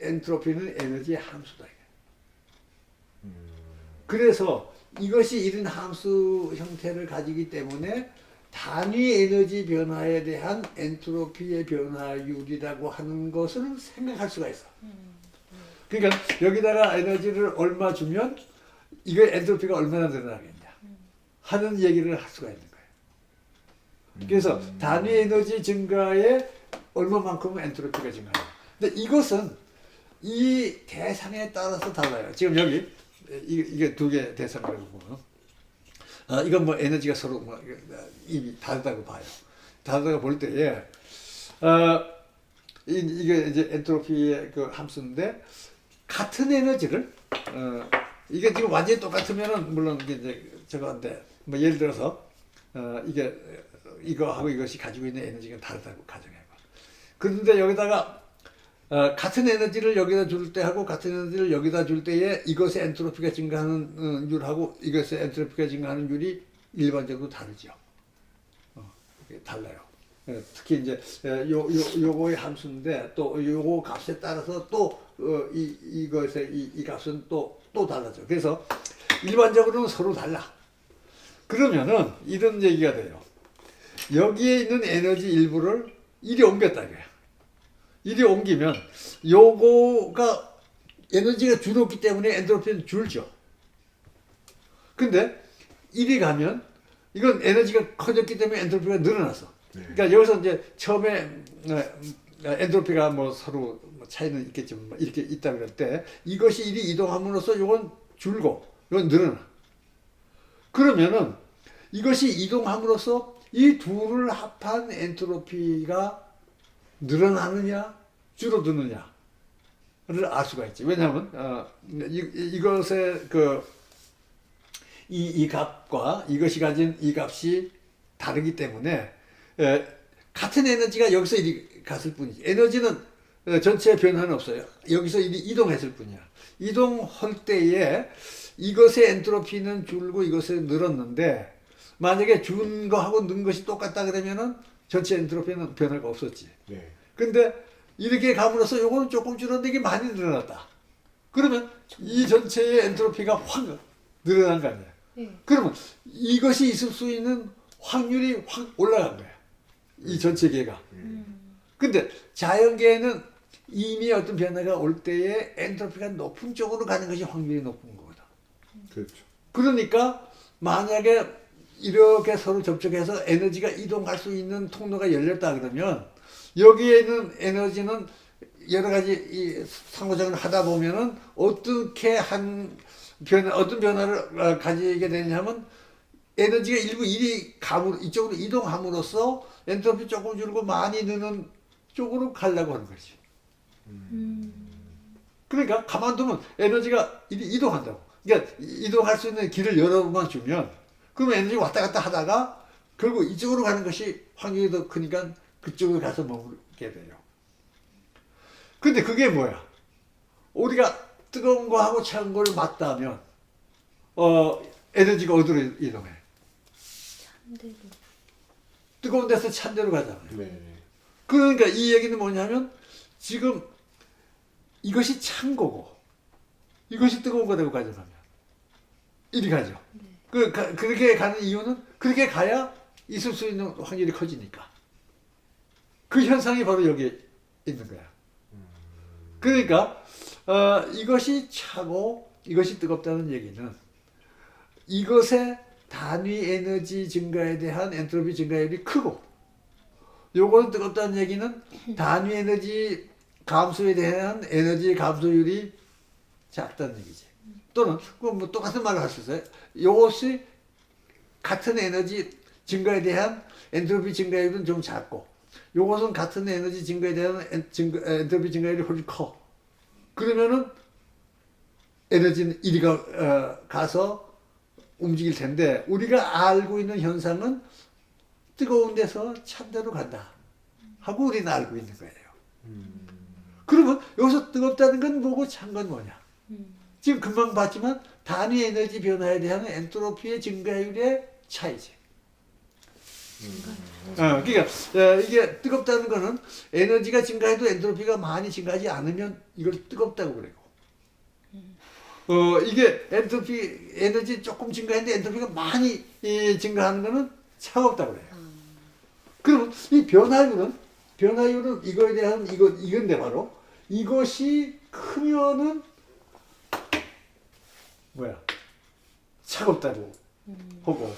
엔트로피는 에너지의 함수다. 그래서 이것이 이런 함수 형태를 가지기 때문에 단위 에너지 변화에 대한 엔트로피의 변화율이라고 하는 것을 생각할 수가 있어. 그러니까 여기다가 에너지를 얼마 주면 이거 엔트로피가 얼마나 늘어나겠냐 하는 얘기를 할 수가 있는 거예요. 그래서 단위 에너지 증가에 얼마만큼은 엔트로피가 증가해요. 근데 이것은 이 대상에 따라서 달라요. 지금 여기 이게 두 개 대상이라고 보면 이건 뭐 에너지가 서로 뭐 이미 다르다고 봐요. 다르다고 볼 때에 이게 이제 엔트로피의 그 함수인데 같은 에너지를 이게 지금 완전히 똑같으면은 물론 이제 저건데 뭐 예를 들어서 이게 이거하고 이것이 가지고 있는 에너지가 다르다고 가정해봐. 그런데 여기다가 같은 에너지를 여기다 줄 때하고 같은 에너지를 여기다 줄 때에 이것의 엔트로피가 증가하는 율하고 이것의 엔트로피가 증가하는 율이 일반적으로 다르죠. 달라요. 특히 이제 요거의 함수인데 또 요거 값에 따라서 또 이것의 이 값은 또 달라져. 그래서 일반적으로는 서로 달라. 그러면은 이런 얘기가 돼요. 여기에 있는 에너지 일부를 이리 옮겼다 이거야. 이리 옮기면 요거가 에너지가 줄었기 때문에 엔트로피는 줄죠. 근데 이리 가면 이건 에너지가 커졌기 때문에 엔트로피가 늘어났어. 그러니까 여기서 이제 처음에 엔트로피가 뭐 서로 차이는 있겠지만 이렇게 있다 그럴 때 이것이 이리 이동함으로써 이건 줄고 이건 늘어나. 그러면은 이것이 이동함으로써 이 둘을 합한 엔트로피가 늘어나느냐 줄어드느냐를 알 수가 있지. 왜냐하면 이것의 이 값과 이것이 가진 이 값이 다르기 때문에 같은 에너지가 여기서 이리 갔을 뿐이지. 에너지는 전체 변화는 없어요. 여기서 이리 이동했을 뿐이야. 이동할 때에 이것의 엔트로피는 줄고 이것은 늘었는데 만약에 준 거하고 는 것이 똑같다 그러면은 전체 엔트로피는 변화가 없었지. 네. 근데 이렇게 감으로써 요거는 조금 줄었는데 이게 많이 늘어났다. 그러면 이 전체의 엔트로피가 확 늘어난 거 아니야. 그러면 이것이 있을 수 있는 확률이 확 올라간 거야. 이 전체 계가. 근데 자연계에는 이미 어떤 변화가 올 때에 엔트로피가 높은 쪽으로 가는 것이 확률이 높은 거거든. 그렇죠. 그러니까 만약에 이렇게 서로 접촉해서 에너지가 이동할 수 있는 통로가 열렸다 그러면 여기에 있는 에너지는 여러 가지 이 상호작용을 하다 보면은 어떻게 어떤 변화를 가지게 되냐면 에너지가 일부 이쪽으로 이동함으로써 엔트로피 조금 줄고 많이 느는 쪽으로 가려고 하는 거지. 그러니까 가만두면 에너지가 이동한다고. 그러니까 이동할 수 있는 길을 여러 번만 주면 그러면 에너지가 왔다 갔다 하다가 결국 이쪽으로 가는 것이 확률이 더 크니까 그쪽으로 가서 머물게 돼요. 근데 그게 뭐야? 우리가 뜨거운 거하고 차가운 걸 맞다면 에너지가 어디로 이동해? 찬데로. 뜨거운 데서 찬 데로 가잖아요. 네. 그러니까 이 얘기는 뭐냐면 지금 이것이 찬 거고 이것이 뜨거운 거라고 가정하면 이리 가죠. 그렇게 가는 이유는 그렇게 가야 있을 수 있는 확률이 커지니까. 그 현상이 바로 여기에 있는 거야. 그러니까 이것이 차고 이것이 뜨겁다는 얘기는 이것의 단위 에너지 증가에 대한 엔트로피 증가율이 크고 요거는 뜨겁다는 얘기는 단위 에너지 감소에 대한 에너지 감소율이 작다는 얘기지. 또는 뭐 똑같은 말을 할 수 있어요. 요것이 같은 에너지 증가에 대한 엔트로피 증가율은 좀 작고 요것은 같은 에너지 증가에 대한 엔트로피 증가율이 훨씬 커. 그러면은 에너지는 이리가 가서 움직일 텐데 우리가 알고 있는 현상은 뜨거운 데서 찬 데로 간다 하고 우리는 알고 있는 거예요. 그러면 여기서 뜨겁다는 건 뭐고 찬 건 뭐냐? 지금 금방 봤지만 단위 에너지 변화에 대한 엔트로피의 증가율의 차이지. 그러니까 이게 뜨겁다는 거는 에너지가 증가해도 엔트로피가 많이 증가하지 않으면 이걸 뜨겁다고 그래요. 이게 에너지 조금 증가했는데 엔트로피가 많이 증가하는 거는 차갑다고 그래요. 그럼 이 변화율은 이거에 대한 이건데 바로 이것이 크면은 차갑다고 하고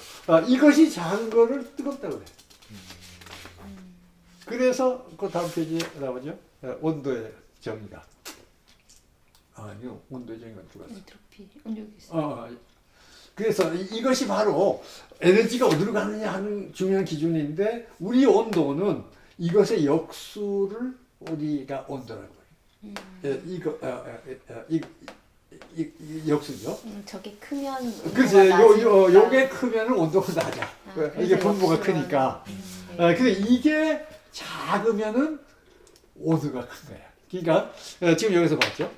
이것이 작은 거를 뜨겁다고 그래. 그래서 그 다음 페이지에 나오죠. 온도의 정의가. 이거 온도의 정의가 누가 써? 엔트로피 여기 있어. 그래서 이것이 바로 에너지가 어디로 가느냐 하는 중요한 기준인데 우리 온도는 이것의 역수를 우리가 온도라고 해요. 이거 이 역수죠. 저게 크면 그치, 요게 크면 온도가 낮아. 이게 분모가 크니까. 근데 이게 작으면은 온도가 큰 거야. 그러니까 지금 여기서 봤죠.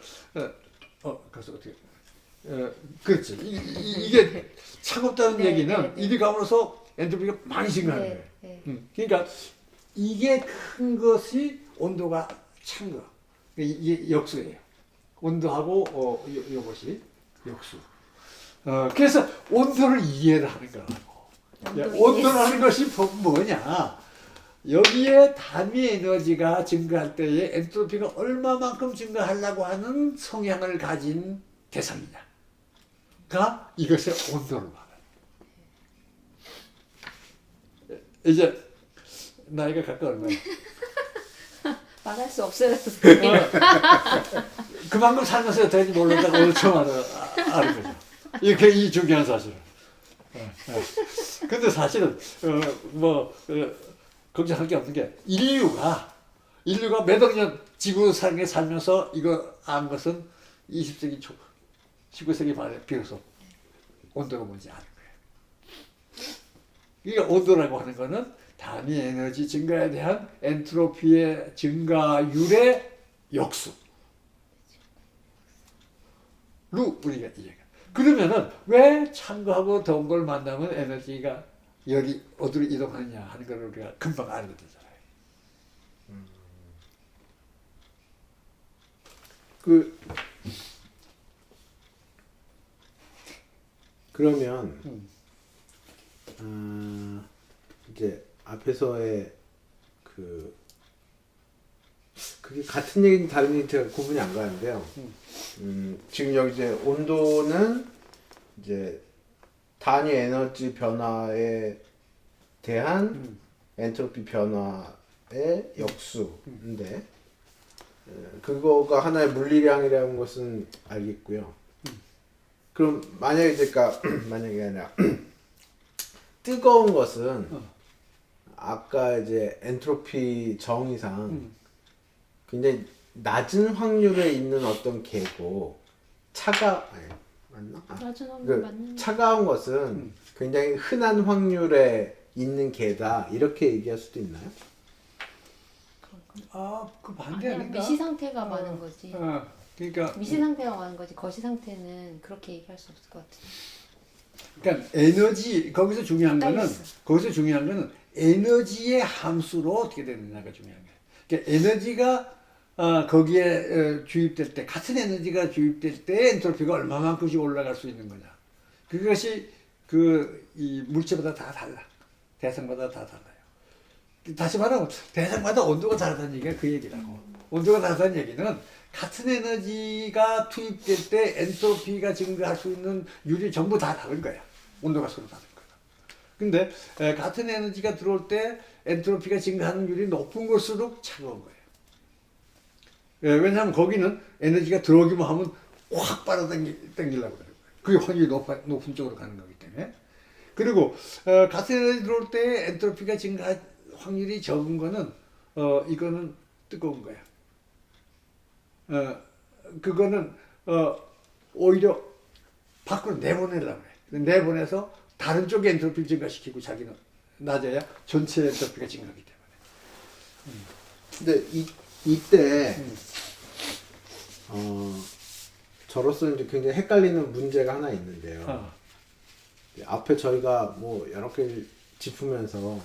그래서 어떻게? 그렇지. 이게 차갑다는 얘기는 이리 감으로써 엔트로피가 많이 증가하는 거예요. 그러니까 이게 큰 것이 온도가 찬 거. 이게 역수예요. 온도하고 요것이 역수. 그래서 온도를 이해를 하는 거라고. 온도라는 것이 뭐냐? 여기에 단위 에너지가 증가할 때에 엔트로피가 얼마만큼 증가하려고 하는 성향을 가진 대상이냐가 이것의 온도를 말해요. 이제 나이가 각각 얼마야? 말할 수 없어요. 그만큼 살면서 어떻게 모르다가 오늘 처음 아는 거죠. 이게 이 중요한 사실은. 근데 사실은 걱정할 게 없는 게 인류가 몇억 년 지구상에 살면서 이거 안 것은 20세기 초, 19세기 말에 비로소 온도가 뭔지 아는 거예요. 그러니까 온도라고 하는 거는 단위 에너지 증가에 대한 엔트로피의 증가율의 역수로 우리가 이해가. 그러면은 왜 찬 거하고 더운 걸 만나면 에너지가 열이 어디로 이동하느냐 하는 걸 우리가 금방 알게 되잖아요. 그러면 이제 앞에서의 그게 같은 얘기인지 다른 얘기인지 제가 구분이 안 가는데요. 지금 여기 이제 온도는 이제 단위 에너지 변화에 대한 엔트로피 변화의 역수인데 그거가 하나의 물리량이라는 것은 알겠고요. 그럼 만약에 그러니까 만약에 아니라 뜨거운 것은 아까 이제 엔트로피 정의상 굉장히 낮은 확률에 있는 어떤 개고 맞나? 낮은 확률 맞는 차가운 것은 굉장히 흔한 확률에 있는 개다 이렇게 얘기할 수도 있나요? 그 반대 아니야, 아닌가? 미시 상태가 많은 거지. 그러니까 미시 상태가 많은 거지. 거시 상태는 그렇게 얘기할 수 없을 것 같아. 그러니까 에너지 거기서 중요한 거는 에너지의 함수로 어떻게 되느냐가 중요한 거예요. 그러니까 에너지가 거기에 주입될 때 같은 에너지가 주입될 때 엔트로피가 얼마만큼씩 올라갈 수 있는 거냐. 그것이 이 물체마다 다 달라. 대상마다 다 달라요. 다시 말하면 대상마다 온도가 다르다는 얘기가 그 얘기라고. 온도가 다르다는 얘기는 같은 에너지가 투입될 때 엔트로피가 증가할 수 있는 율이 전부 다 다른 거야. 온도가 서로 다른 거야. 근데 같은 에너지가 들어올 때 엔트로피가 증가하는 율이 높은 것일수록 차가운 거예요. 왜냐하면 거기는 에너지가 들어오기만 하면 확 빨아당기려고 그래요. 그게 확률이 높은 쪽으로 가는 거기 때문에. 그리고 같은 에너지 들어올 때 엔트로피가 증가할 확률이 적은 거는 이거는 뜨거운 거야. 그거는 오히려 밖으로 내보내려고 해. 내보내서 다른 쪽에 엔트로피를 증가시키고 자기는 낮아야 전체 엔트로피가 증가하기 때문에. 근데 이때 저로서 이제 굉장히 헷갈리는 문제가 하나 있는데요. 앞에 저희가 뭐 여러 개 짚으면서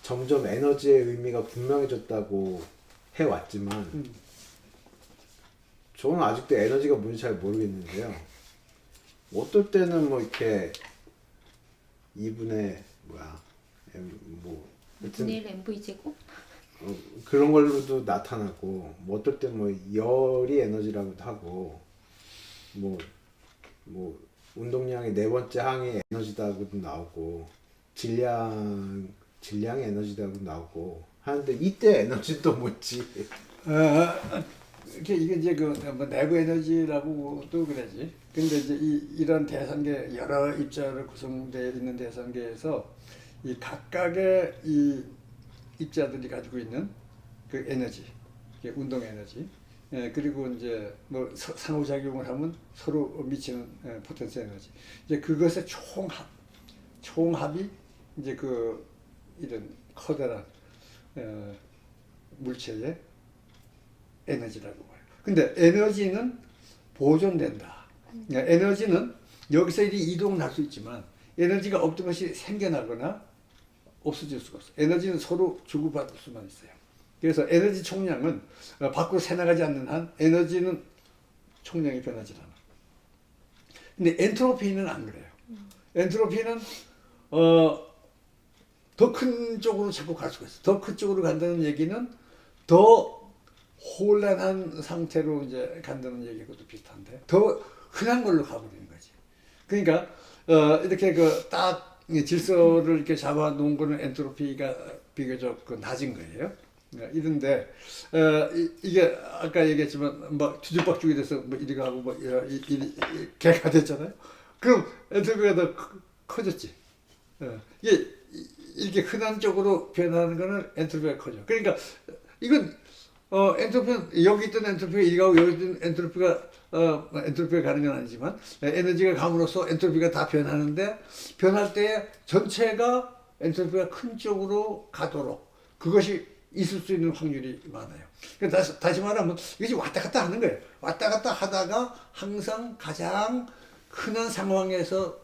점점 에너지의 의미가 분명해졌다고 해왔지만 저는 아직도 에너지가 뭔지 잘 모르겠는데요. 어떨 때는 뭐 이렇게 2분의 뭐 2분의 1 MV 제곱? 그런 걸로도 나타나고 뭐 어떨 때 뭐 열이 에너지라고도 하고 뭐 운동량의 네 번째 항이 에너지다고도 나오고 질량의 에너지다고 나오고 하는데 이때 에너지는 또 뭐지? 이게 이제 뭐 내부 에너지라고도 그러지. 근데 이제 이런 대상계 여러 입자로 구성되어 있는 대상계에서 이 각각의 이 입자들이 가지고 있는 그 에너지, 운동 에너지. 그리고 이제 뭐 상호작용을 하면 서로 미치는 포텐스 에너지. 이제 그것의 총합이 이제 그 이런 커다란 물체의 에너지라고 봐요. 근데 에너지는 보존된다. 에너지는 여기서 이동할 수 있지만 에너지가 없던 것이 생겨나거나 없어질 수가 없어요. 에너지는 서로 주고받을 수만 있어요. 그래서 에너지 총량은 밖으로 새나가지 않는 한 에너지는 총량이 변하지 않아. 근데 엔트로피는 안 그래요. 엔트로피는 더 큰 쪽으로 자꾸 갈 수가 있어요. 더 큰 쪽으로 간다는 얘기는 더 혼란한 상태로 이제 간다는 얘기하고도 비슷한데 더 흔한 걸로 가버리는 거지. 그러니까 이렇게 그 딱 질서를 이렇게 잡아 놓은 거는 엔트로피가 비교적 낮은 거예요. 이런데 이게 아까 얘기했지만 막 뒤죽박죽이 돼서 뭐 이리 가고 뭐 개가 됐잖아요. 그럼 엔트로피가 더 커졌지. 이게 이렇게 흔한 쪽으로 변하는 거는 엔트로피가 커져. 그러니까 이건 엔트로피는 여기 있던 엔트로피가 이리 가고 여기 있던 엔트로피가 엔트로피가 가는 건 아니지만 에너지가 감으로써 엔트로피가 다 변하는데 변할 때 전체가 엔트로피가 큰 쪽으로 가도록 그것이 있을 수 있는 확률이 많아요. 그러니까 다시 말하면 이것이 왔다 갔다 하는 거예요. 왔다 갔다 하다가 항상 가장 흔한 상황에서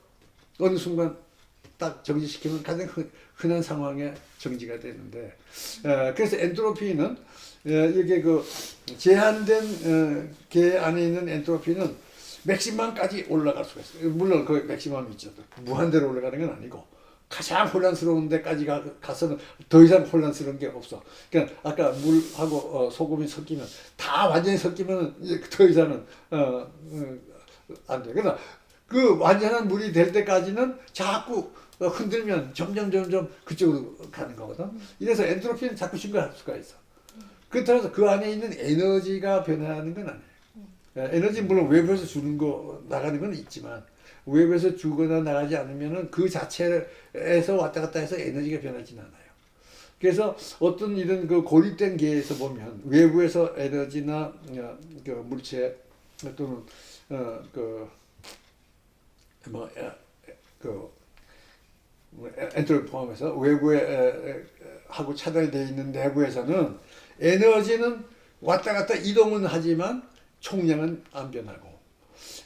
어느 순간 딱 정지시키면 가장 흔한 상황에 정지가 되는데 그래서 엔트로피는 이게 그 제한된 개 안에 있는 엔트로피는 맥시멈까지 올라갈 수가 있어요. 물론 그 맥시멈이 있죠. 무한대로 올라가는 건 아니고 가장 혼란스러운 데까지 가서는 더 이상 혼란스러운 게 없어. 그러니까 아까 물하고 소금이 섞이면 다 완전히 섞이면 더 이상은 안 돼. 그러나 그 완전한 물이 될 때까지는 자꾸 흔들면 점점 그쪽으로 가는 거거든. 이래서 엔트로피는 자꾸 증가할 수가 있어. 그렇다고 해서 그 안에 있는 에너지가 변하는 건 아니에요. 에너지 물론 외부에서 주는 거 나가는 건 있지만 외부에서 주거나 나가지 않으면은 그 자체에서 왔다 갔다 해서 에너지가 변하지는 않아요. 그래서 어떤 이런 그 고립된 계에서 보면 외부에서 에너지나 그 물체 또는 엔트로피 포함해서 외부에 하고 차단되어 있는 내부에서는 에너지는 왔다 갔다 이동은 하지만 총량은 안 변하고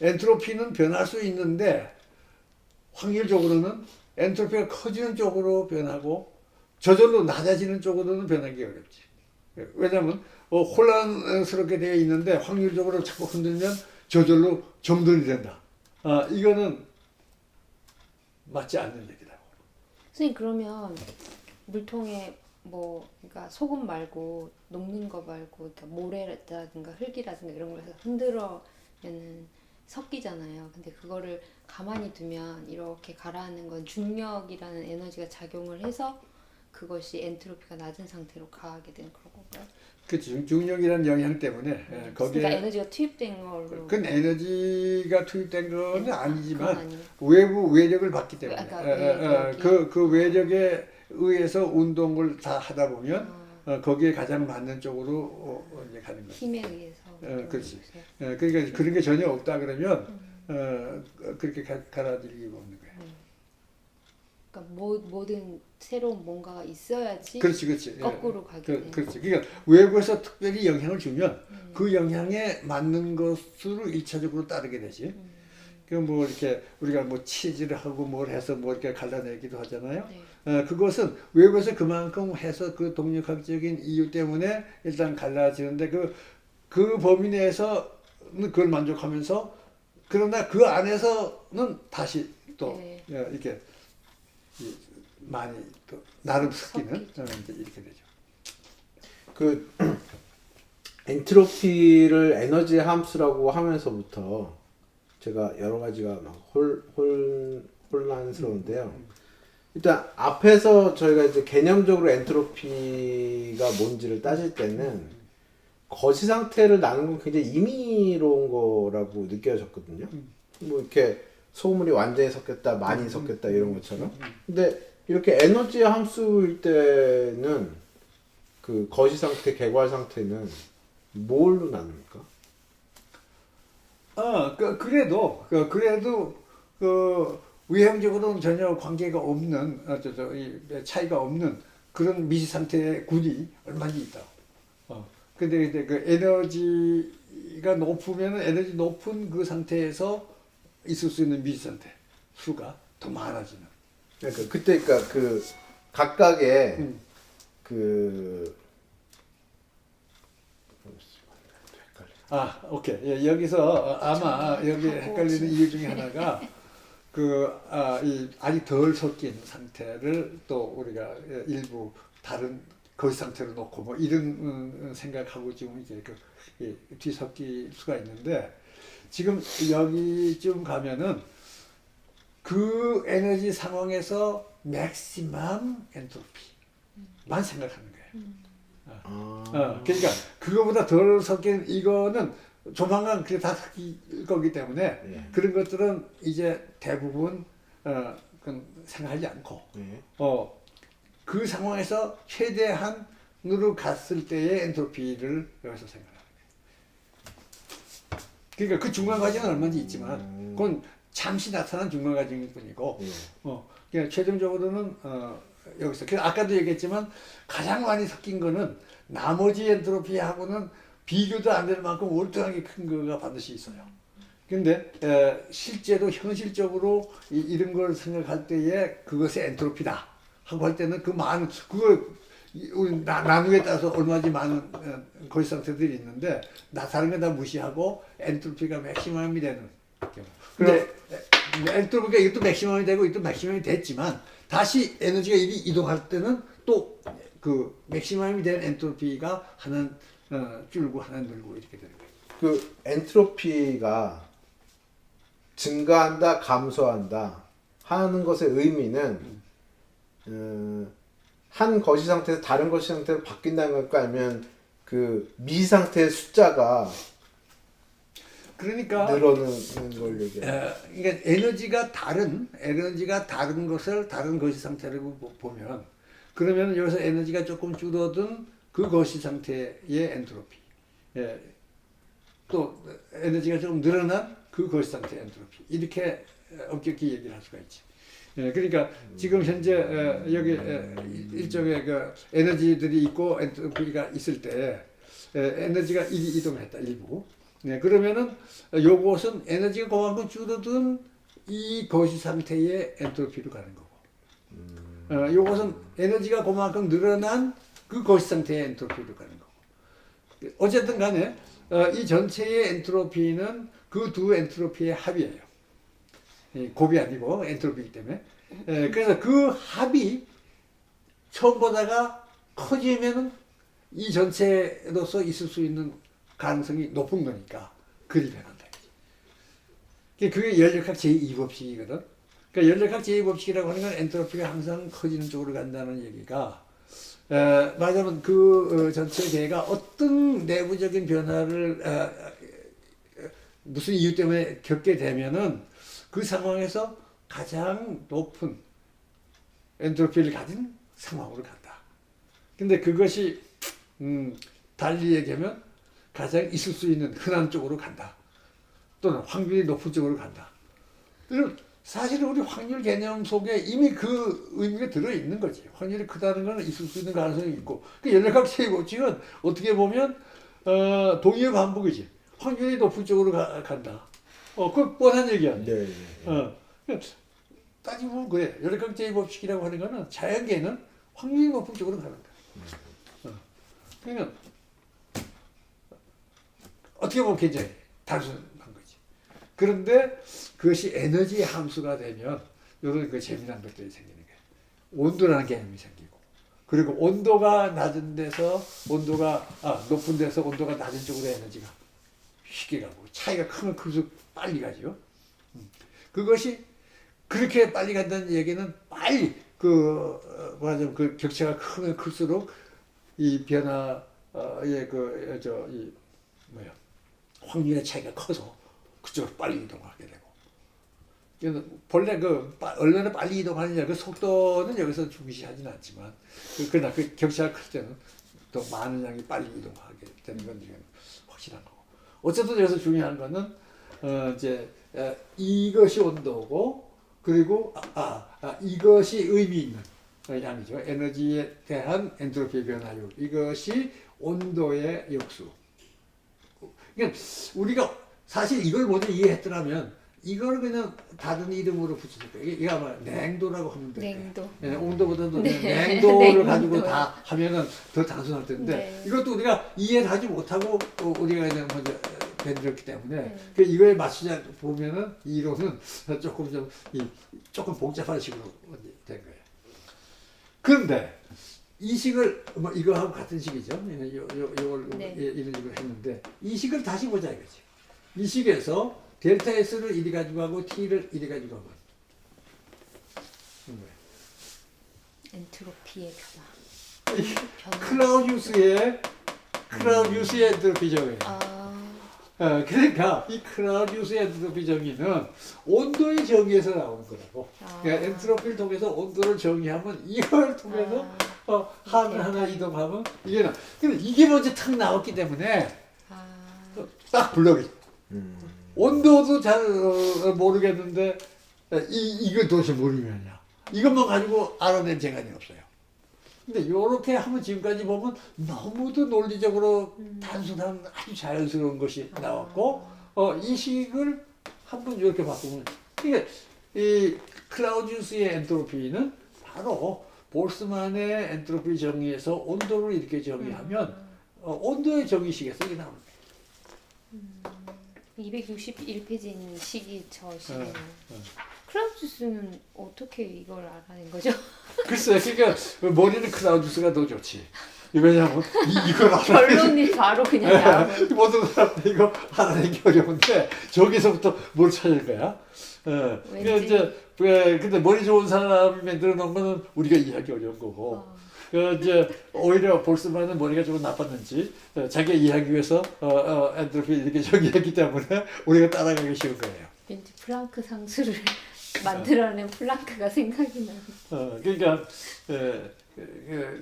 엔트로피는 변할 수 있는데 확률적으로는 엔트로피가 커지는 쪽으로 변하고 저절로 낮아지는 쪽으로는 변하기 어렵지. 왜냐하면 혼란스럽게 되어 있는데 확률적으로 자꾸 흔들면 저절로 정돈이 된다. 이거는 맞지 않는 얘기라고. 선생님 그러면 물통에 뭐 그러니까 소금 말고 녹는 거 말고 그러니까 모래라든가 흙이라든가 이런 걸 해서 흔들어면은 섞이잖아요. 근데 그거를 가만히 두면 이렇게 가라앉는 건 중력이라는 에너지가 작용을 해서 그것이 엔트로피가 낮은 상태로 가게 되는 그런 건가요? 그렇지. 중력이라는 영향 때문에 거기에 그러니까 에너지가 투입된 걸로. 그건 에너지가 투입된 건 아니지만 외부 외력을 받기 때문에 그 외력에 의해서 운동을 다 하다 보면 거기에 가장 맞는 쪽으로 이제 가는 거죠. 힘에 의해서. 그렇지. 그러니까 그런 게 전혀 없다 그러면 그렇게 가라앉을 이유가 없는 거예요. 그러니까 모든 새로운 뭔가가 있어야지. 그렇지. 거꾸로 가게 되는. 그렇지. 그러니까 외부에서 특별히 영향을 주면 그 영향에 맞는 것으로 1차적으로 따르게 되지. 그 뭐 이렇게 우리가 뭐 치즈를 하고 뭘 해서 뭐 이렇게 갈라내기도 하잖아요. 네. 그것은 외부에서 그만큼 해서 그 동력학적인 이유 때문에 일단 갈라지는데 그 범위 내에서는 그걸 만족하면서 그러나 그 안에서는 다시 또 이렇게 많이 또 나름 섞이는 이제 이렇게 되죠. 그 엔트로피를 에너지 함수라고 하면서부터 제가 여러 가지가 막 혼란스러운데요. 일단 앞에서 저희가 이제 개념적으로 엔트로피가 뭔지를 따질 때는 거시 상태를 나누는 건 굉장히 임의로운 거라고 느껴졌거든요. 뭐 이렇게 소금물이 완전히 섞였다, 많이 섞였다 이런 것처럼. 근데 이렇게 에너지 함수일 때는 그 거시 상태, 개괄 상태는 뭘로 나눕니까? 그래도 외형적으로는 전혀 관계가 없는 이 차이가 없는 그런 미시 상태의 군이 얼마나 있다고. 근데 이제 그 에너지가 높으면 에너지 높은 그 상태에서 있을 수 있는 미시 상태 수가 더 많아지는. 그러니까 그때 그 각각의 그 오케이. 예, 여기서 아마 여기 헷갈리는 이유 중에 하나가 이 아직 덜 섞인 상태를 또 우리가 일부 다른 거시 상태로 놓고 뭐 이런 생각하고 지금 이제 뒤섞일 수가 있는데 지금 여기쯤 가면은 그 에너지 상황에서 맥시멈 엔트로피만 생각하는 거예요. 그러니까 그거보다 덜 섞인 이거는 조만간 그게 다 섞일 거기 때문에 그런 것들은 이제 대부분 그건 생각하지 않고 그 상황에서 최대한으로 갔을 때의 엔트로피를 여기서 생각하는 거예요. 그러니까 그 중간 과정은 얼마든지 있지만 그건 잠시 나타난 중간 과정일 뿐이고 그러니까 최종적으로는 여기서 그래서 아까도 얘기했지만 가장 많이 섞인 거는 나머지 엔트로피하고는 비교도 안 될 만큼 월등하게 큰 거가 반드시 있어요. 근데 실제로 현실적으로 이런 걸 생각할 때에 그것이 엔트로피다 하고 할 때는 그 많은 그걸 나누에 따라서 얼마나 많은 거시 상태들이 있는데 다른 건 다 무시하고 엔트로피가 맥시멈이 되는 경우. 근데 엔트로피가 이것도 맥시멈이 되고 이것도 맥시멈이 됐지만 다시 에너지가 이동할 때는 또 그 맥시멈이 된 엔트로피가 하나는 줄고 하나는 늘고 이렇게 되는 거예요. 그 엔트로피가 증가한다, 감소한다 하는 것의 의미는 한 거시 상태에서 다른 거시 상태로 바뀐다는 걸까 아니면 그 미시 상태의 숫자가 그러니까 늘어나는 걸 얘기해요. 그러니까 에너지가 다른 것을 다른 거시 상태라고 보면 그러면 여기서 에너지가 조금 줄어든 그 거시 상태의 엔트로피, 또 에너지가 조금 늘어난 그 거시 상태의 엔트로피 이렇게 엄격히 얘기를 할 수가 있지. 그러니까 지금 현재 여기 일종의 그 에너지들이 있고 엔트로피가 있을 때 에너지가 이동했다 일부. 그러면은 요것은 에너지가 그만큼 줄어든 이 거시 상태의 엔트로피로 가는 거고. 요것은 에너지가 그만큼 늘어난 그 거시 상태의 엔트로피로 가는 거고. 어쨌든 간에 이 전체의 엔트로피는 그 두 엔트로피의 합이에요. 곱이 아니고 엔트로피이기 때문에. 그래서 그 합이 처음보다가 커지면은 이 전체로서 있을 수 있는 가능성이 높은 거니까 그리 변한다. 그게 연력학 제2법칙이거든. 그러니까 연력학 제2법칙이라고 하는 건 엔트로피가 항상 커지는 쪽으로 간다는 얘기가 말하자면 그 전체 계가 어떤 내부적인 변화를 무슨 이유 때문에 겪게 되면은 그 상황에서 가장 높은 엔트로피를 가진 상황으로 간다. 근데 그것이 달리 얘기하면 가장 있을 수 있는 흔한 쪽으로 간다. 또는 확률이 높은 쪽으로 간다. 사실 우리 확률 개념 속에 이미 그 의미가 들어있는 거지. 확률이 크다는 건 있을 수 있는 가능성이 있고. 그 연력학 제2법칙은 어떻게 보면 동의의 반복이지. 확률이 높은 쪽으로 간다. 그 뻔한 얘기야. 네. 따지고 보면 그래. 연력학 제2법칙이라고 하는 거는 자연계는 확률이 높은 쪽으로 가는 거야. 그러면 어떻게 보면 굉장히 단순한 거지. 그런데 그것이 에너지의 함수가 되면 이런 그 재미난 것들이 생기는 거예요. 온도라는 개념이 생기고, 그리고 온도가 낮은 데서 높은 데서 온도가 낮은 쪽으로 에너지가 쉽게 가고 차이가 크면 클수록 빨리 가죠. 그것이 그렇게 빨리 간다는 얘기는 빨리 말하자면 그 격차가 크면 클수록 이 변화의 확률의 차이가 커서 그쪽으로 빨리 이동하게 되고. 본래 얼마나 빨리 이동하느냐 그 속도는 여기서 중시하지는 않지만 그러나 그 격차가 클 때는 더 많은 양이 빨리 이동하게 되는 건 확실한 거고. 어쨌든 여기서 중요한 거는 이제 이것이 온도고 그리고 이것이 의미 있는 양이죠. 에너지에 대한 엔트로피 변화율. 이것이 온도의 역수. 그러니까 우리가 사실 이걸 먼저 이해했더라면 이걸 그냥 다른 이름으로 붙이니까 이게 아마 냉도라고 하면 돼. 냉도. 온도보다도 네. 냉도를 냉도. 가지고 다 하면은 더 단순할 텐데 네. 이것도 우리가 이해를 하지 못하고 우리가 그냥 먼저 만들었기 때문에 네. 그 이거에 맞추자 보면은 이 이론은 조금 조금 복잡한 식으로 된 거예요. 그런데 이 식을 뭐 이거하고 같은 식이죠. 요걸 네. 이런 식으로 했는데 이 식을 다시 보자 이거지. 이 식에서 델타 S를 이리 가지고 하고 T를 이리 가지고 하고 엔트로피의 변화. 클라우디우스의 엔트로피 정의. 그러니까 이 클라우디우스의 엔트로피 정의는 온도의 정의에서 나오는 거라고. 그러니까 엔트로피를 통해서 온도를 정의하면 이걸 통해서 하나 이동하면 이게 근데 이게 먼저 탁 나왔기 때문에 딱 블럭이. 온도도 잘 모르겠는데 이거 도대체 모르면요. 이것만 가지고 알아낸 재간이 없어요. 근데 요렇게 하면 지금까지 보면 너무도 논리적으로 단순한 아주 자연스러운 것이 나왔고 이 식을 한번 이렇게 바꾸면 이게 이 클라우디우스의 엔트로피는 바로 볼스만의 엔트로피 정의에서 온도를 이렇게 정의하면 온도의 정의식에서 이게 나옵니다. 261페이지인 식이 저 식이네요. 클라우디우스는 어떻게 이걸 알아낸 거죠? 글쎄, 그러니까 머리는 클라우디우스가 더 좋지. 왜냐하면 이걸 결론이 바로 그냥 나오는. 모든 사람들 이거 알아내기 어려운데 저기서부터 뭘 찾을 거야? 그러니까 이제 근데 머리 좋은 사람이 만들어 놓은 거는 우리가 이해하기 어려운 거고. 이제 오히려 볼스만은 머리가 조금 나빴는지 자기가 이해하기 위해서 엔트로피 이렇게 정의했기 때문에 우리가 따라가기 쉬운 거예요. 왠지 플랑크 상수를 만들어낸 플랑크가 생각이 나요. 그러니까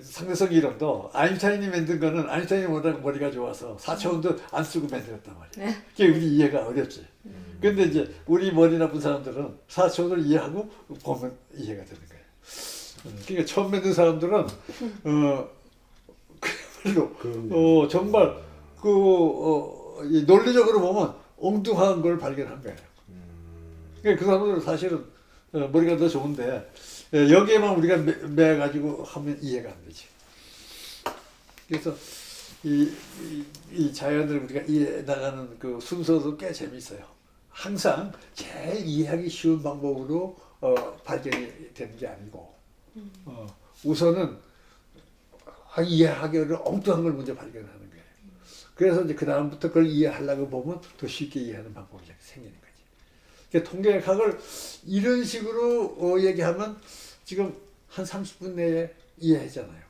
상대성 이론도 아인슈타인이 만든 거는 아인슈타인이 워낙 머리가 좋아서 4차원도 안 쓰고 만들었단 말이야. 네. 그게 우리 이해가 어렵지. 근데 이제 우리 머리 나쁜 사람들은 4차원을 이해하고 보면 이해가 되는 거예요. 그러니까 처음 만든 사람들은 그야말로 정말 이 논리적으로 보면 엉뚱한 걸 발견한 거예요. 그러니까 그 사람들은 사실은 머리가 더 좋은데 여기에만 우리가 매 가지고 하면 이해가 안 되지. 그래서 이 자연을 우리가 이해 나가는 그 순서도 꽤 재밌어요. 항상 제일 이해하기 쉬운 방법으로 발견이 되는 게 아니고. 우선은 이해하기 어려운 엉뚱한 걸 먼저 발견하는 거예요. 그래서 이제 그 다음부터 그걸 이해하려고 보면 더 쉽게 이해하는 방법이 생기는 거지. 그러니까 통계학을 이런 식으로 얘기하면 지금 한 30분 내에 이해했잖아요.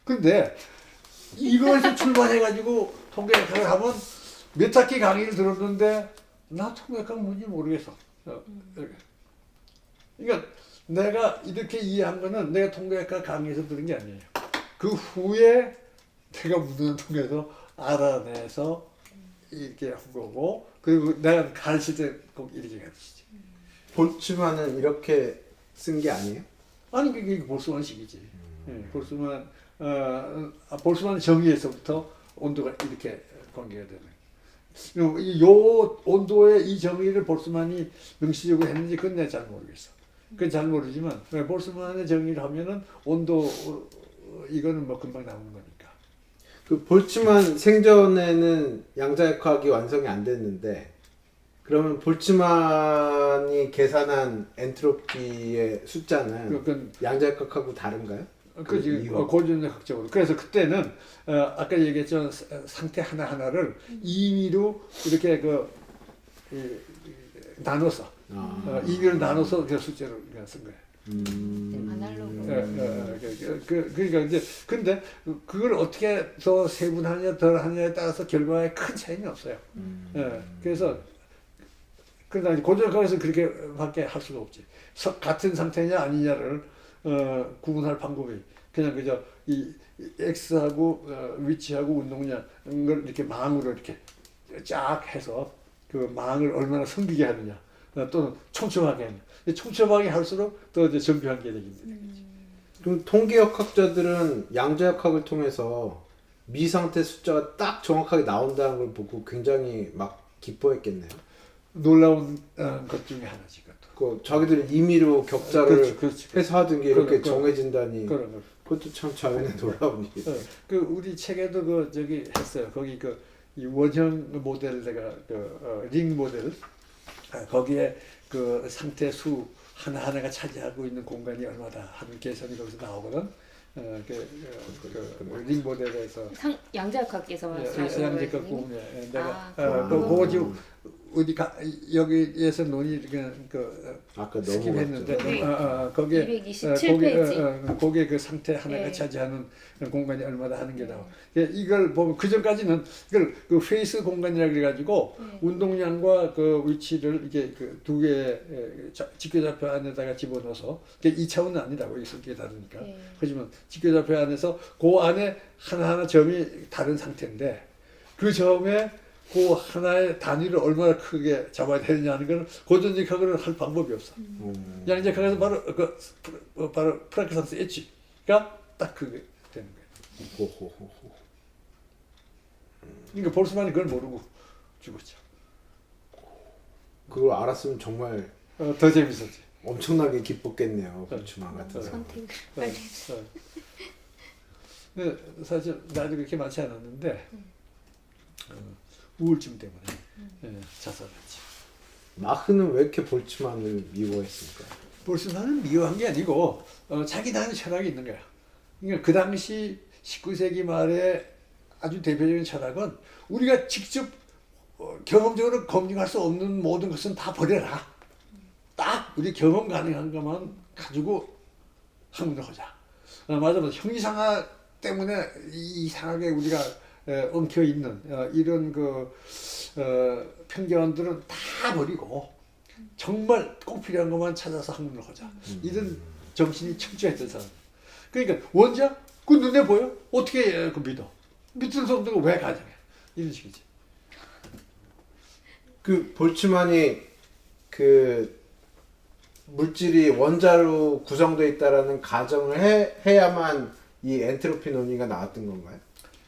근데 이거에서 출발해가지고 통계학을 하면 몇 학기 강의를 들었는데 나 통계학 뭔지 모르겠어. 그러니까 내가 이렇게 이해한 거는 내가 통계학과 강의에서 들은 게 아니에요. 그 후에 내가 묻는 통계에서 알아내서 이렇게 한 거고, 그리고 내가 가르칠 때 꼭 이렇게 가르치지. 볼츠만은 이렇게 쓴 게 아니에요? 아니, 그게 볼스만식이지. 볼스만 정의에서부터 온도가 이렇게 관계가 되는. 요 온도의 이 정의를 볼스만이 명시적으로 했는지 그건 내가 잘 모르겠어. 그건 잘 모르지만 볼스만의 정의를 하면은 온도 이거는 뭐 금방 나오는 거니까. 그 볼츠만 생전에는 양자역학이 완성이 안 됐는데 그러면 볼츠만이 계산한 엔트로피의 숫자는 양자역학하고 다른가요? 그지 고전학적으로. 그래서 그때는 아까 얘기했지만 상태 하나 하나를 임의로 이렇게 나눠서 임의로 나눠서 그 숫자를 쓴 거예요. 아날로그. 그러니까 이제 근데 그걸 어떻게 더 세분하냐 덜 하냐에 따라서 결과에 큰 차이는 없어요. 그래서 그러나 고전학에서 그렇게밖에 할 수가 없지. 같은 상태냐 아니냐를 구분할 방법이 그냥 그저 이 X하고 위치하고 운동량을 이렇게 망으로 이렇게 쫙 해서 그 망을 얼마나 섬기게 하느냐 또는 촘촘하게 하느냐. 촘촘하게 할수록 더 이제 정교한 게 되겠습니다. 그럼 통계역학자들은 양자역학을 통해서 미상태 숫자가 딱 정확하게 나온다는 걸 보고 굉장히 막 기뻐했겠네요. 놀라운 것 중에 하나지. 그 자기들이 임의로 격자를 해서 하던 게 이렇게 정해진다니 그것도 참 자연의 놀라운 일이에요. 그 우리 책에도 그 저기 했어요. 거기 이 원형 모델 내가 링 모델 거기에 그 상태 수 하나하나가 차지하고 있는 공간이 얼마다 하는 계산이 거기서 나오거든. 링 모델에서 양자역학께서 말씀하시는 양자역학 부분에 내가 그거 지금 어디 여기에서 논의 아까 스킵했는데 거기에 227페이지 거기에 그 상태 하나가 차지하는 공간이 얼마다 하는 게 나와. 이걸 보면 그 전까지는 이걸 그 페이스 공간이라 그래가지고 운동량과 그 위치를 이게 그 두 개의 직교좌표 안에다가 집어넣어서 이게 2차원은 아니라고 이 성격이 다르니까. 하지만 직교좌표 안에서 그 안에 하나하나 점이 다른 상태인데 그 점에 그 하나의 단위를 얼마나 크게 잡아야 되느냐 하는 건 고전적학을 할 방법이 없어. 양자역학에서 바로 프랑크 상수 H가 딱 그게 되는 거예요. 그러니까 볼스만이 그걸 모르고 죽었죠. 그걸 알았으면 정말 더 재밌었지. 엄청나게 기뻤겠네요. 볼츠만 같은 선택을 빨리 근데 사실 나이도 그렇게 많지 않았는데 우울증 때문에 자살했지. 마흐는 왜 이렇게 볼츠만을 미워했을까? 볼츠만은 미워한 게 아니고 자기 나름의 철학이 있는 거야. 그러니까 그 당시 19세기 말에 아주 대표적인 철학은 우리가 직접 경험적으로 검증할 수 없는 모든 것은 다 버려라. 딱 우리 경험 가능한 것만 가지고 학문을 하자. 맞아. 형이상학 때문에 이상하게 우리가 엉켜 있는 이런 편견들은 다 버리고 정말 꼭 필요한 것만 찾아서 학문을 하자. 이런 정신이 철저했던 사람. 그러니까 원자 그 눈에 보여? 어떻게 그 믿어? 믿는 사람들은 왜 가정해? 이런 식이지. 그 볼츠만이 그 물질이 원자로 구성되어 있다라는 가정을 해야만 이 엔트로피 논리가 나왔던 건가요?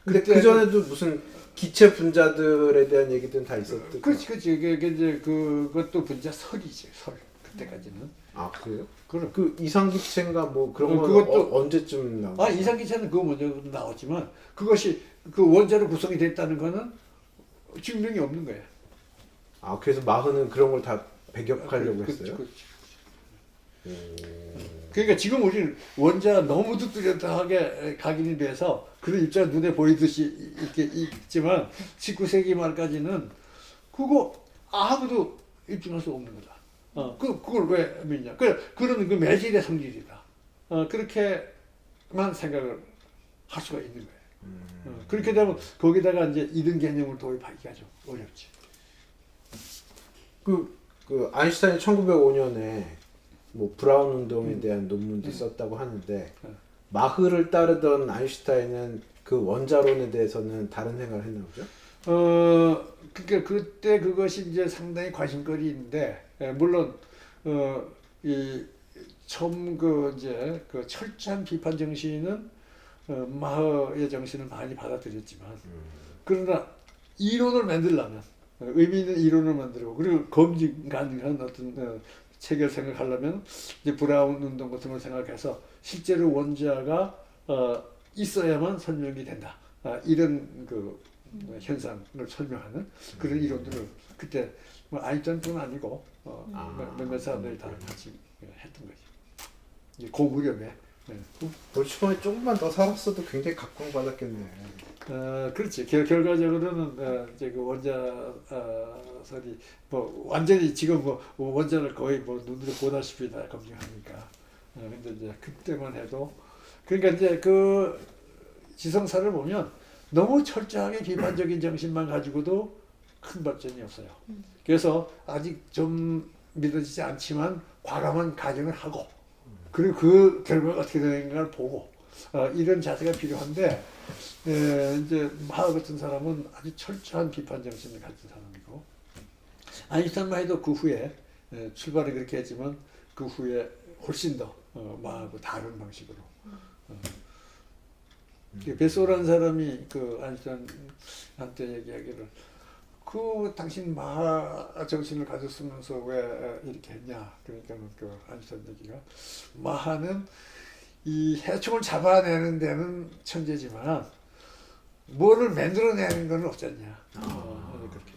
근데 그 전에도 무슨 기체 분자들에 대한 얘기들은 다 있었던. 그렇지. 그게 이제 그것도 분자설이지. 설 그때까지는. 아 그래요? 그럼 그 이상기체인가 뭐 그런 건 그것도 언제쯤 나왔어요? 이상기체는 그거 먼저 나왔지만 그것이 그 원자로 구성이 됐다는 거는 증명이 없는 거야. 아 그래서 마흐는 그런 걸 다 배격하려고 했어요? 그렇지. 그러니까 지금 우리는 원자 너무도 뚜렷하게 각인이 돼서 그런 입자가 눈에 보이듯이 이렇게 있지만 19세기 말까지는 그거 아무도 입증할 수 없는 거다. 그걸 왜 믿냐? 그런 그 매질의 성질이다. 그렇게만 생각을 할 수가 있는 거예요. 그렇게 되면 거기다가 이제 이런 개념을 도입하기가 좀 어렵지. 그 아인슈타인이 1905년에 뭐 브라운 운동에 대한 논문도 썼다고 하는데 마흐를 따르던 아인슈타인은 그 원자론에 대해서는 다른 생각을 했나 보죠? 그러니까 그때 그것이 이제 상당히 관심거리인데 물론 처음 이제 그 철저한 비판 정신은 마흐의 정신을 많이 받아들였지만 그러나 이론을 만들려면 의미 있는 이론을 만들고 그리고 검증 가능한 어떤 책을 생각하려면 이제 브라운 운동 같은 걸 생각해서 실제로 원자가 있어야만 설명이 된다. 이런 그 현상을 설명하는 그런 이론들을 그때 뭐 아인슈타인뿐 아니고 몇몇 사람들이 다 같이 했던 거지. 그 무렵에. 볼츠만이 조금만 더 살았어도 굉장히 각광받았겠네. 그렇지. 결과적으로는 이제 그 원자설이 뭐 완전히 지금 뭐 원자를 거의 뭐 눈으로 보다시피 다 검증하니까. 근데 이제 그때만 해도 그러니까 이제 그 지성사를 보면 너무 철저하게 비판적인 정신만 가지고도 큰 발전이 없어요. 그래서 아직 좀 믿어지지 않지만 과감한 가정을 하고 그리고 그 결과가 어떻게 되는가를 보고 이런 자세가 필요한데 이제 마하 같은 사람은 아주 철저한 비판 정신을 가진 사람이고 아인슈타인만 해도 그 후에 출발을 그렇게 했지만 그 후에 훨씬 더 마하고 다른 방식으로 베소라는 사람이 그 아인슈타인한테 얘기하기를 그 당신 마하 정신을 가졌으면서 왜 이렇게 했냐. 그러니까 그 아인슈타인 얘기가 마하는 이 해충을 잡아내는 데는 천재지만 뭐를 만들어내는 건 없잖냐. 그렇게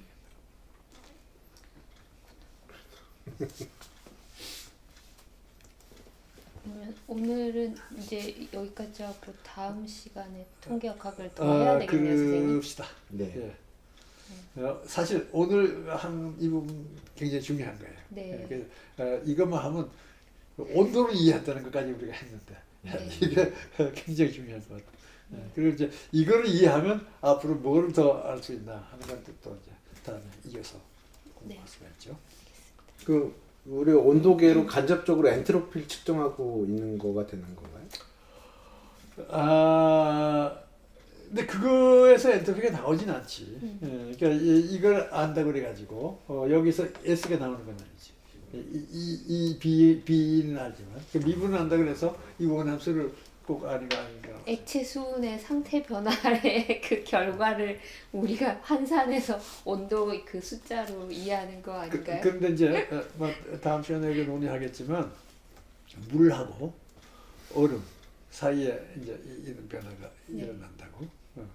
오늘은 이제 여기까지 하고 다음 시간에 통계역학을 더 해야 되겠네요, 선생님. 그럽시다. 네. 사실 오늘 한 이 부분 굉장히 중요한 거예요. 네. 이것만 하면 온도를 이해한다는 것까지 우리가 했는데 네. 이게 굉장히 중요한 것 같아요. 그리고 이제 이거를 이해하면 앞으로 뭘 더 알 수 있나 하는 것도 또 이제 다음에 이어서 공부할 수가 있죠. 그 우리 온도계로 간접적으로 엔트로피를 측정하고 있는 거가 되는 건가요? 근데 그거에서 엔트로피가 나오진 않지. 그러니까 이걸 안다고 그래가지고 여기서 S가 나오는 건 아니지. B는 알지만 그 미분을 안다 그래서 이 원함수를 꼭 아닌가. 액체 수온의 상태 변화의 그 결과를 우리가 환산해서 온도 그 숫자로 이해하는 거 아닐까요? 그런데 이제 다음 시간에 그 논의하겠지만 물하고 얼음 사이에 이제 이런 변화가 네. 일어난다고.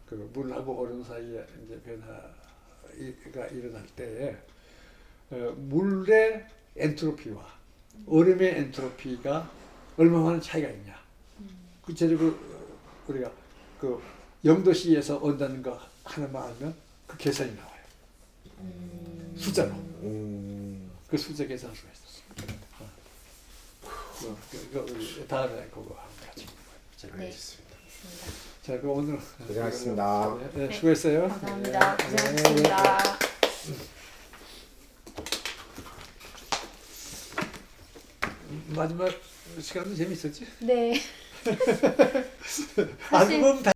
그 물하고 얼음 사이에 이제 변화가 일어날 때에 물의 엔트로피와 얼음의 엔트로피가 얼마나 차이가 있냐. 구체적으로 우리가 그 0도씨에서 온다는 거 하나만 알면 그 계산이 나와요. 숫자로. 그 숫자 계산할 수가 있어. 그거 우리 다음에 그거 한번 같이 알겠습니다. 자, 그럼 오늘 고생하셨습니다. 네, 수고했어요. 감사합니다. 네. 고생하셨습니다. 마지막 시간도 재밌었지? 네. 안 보면 다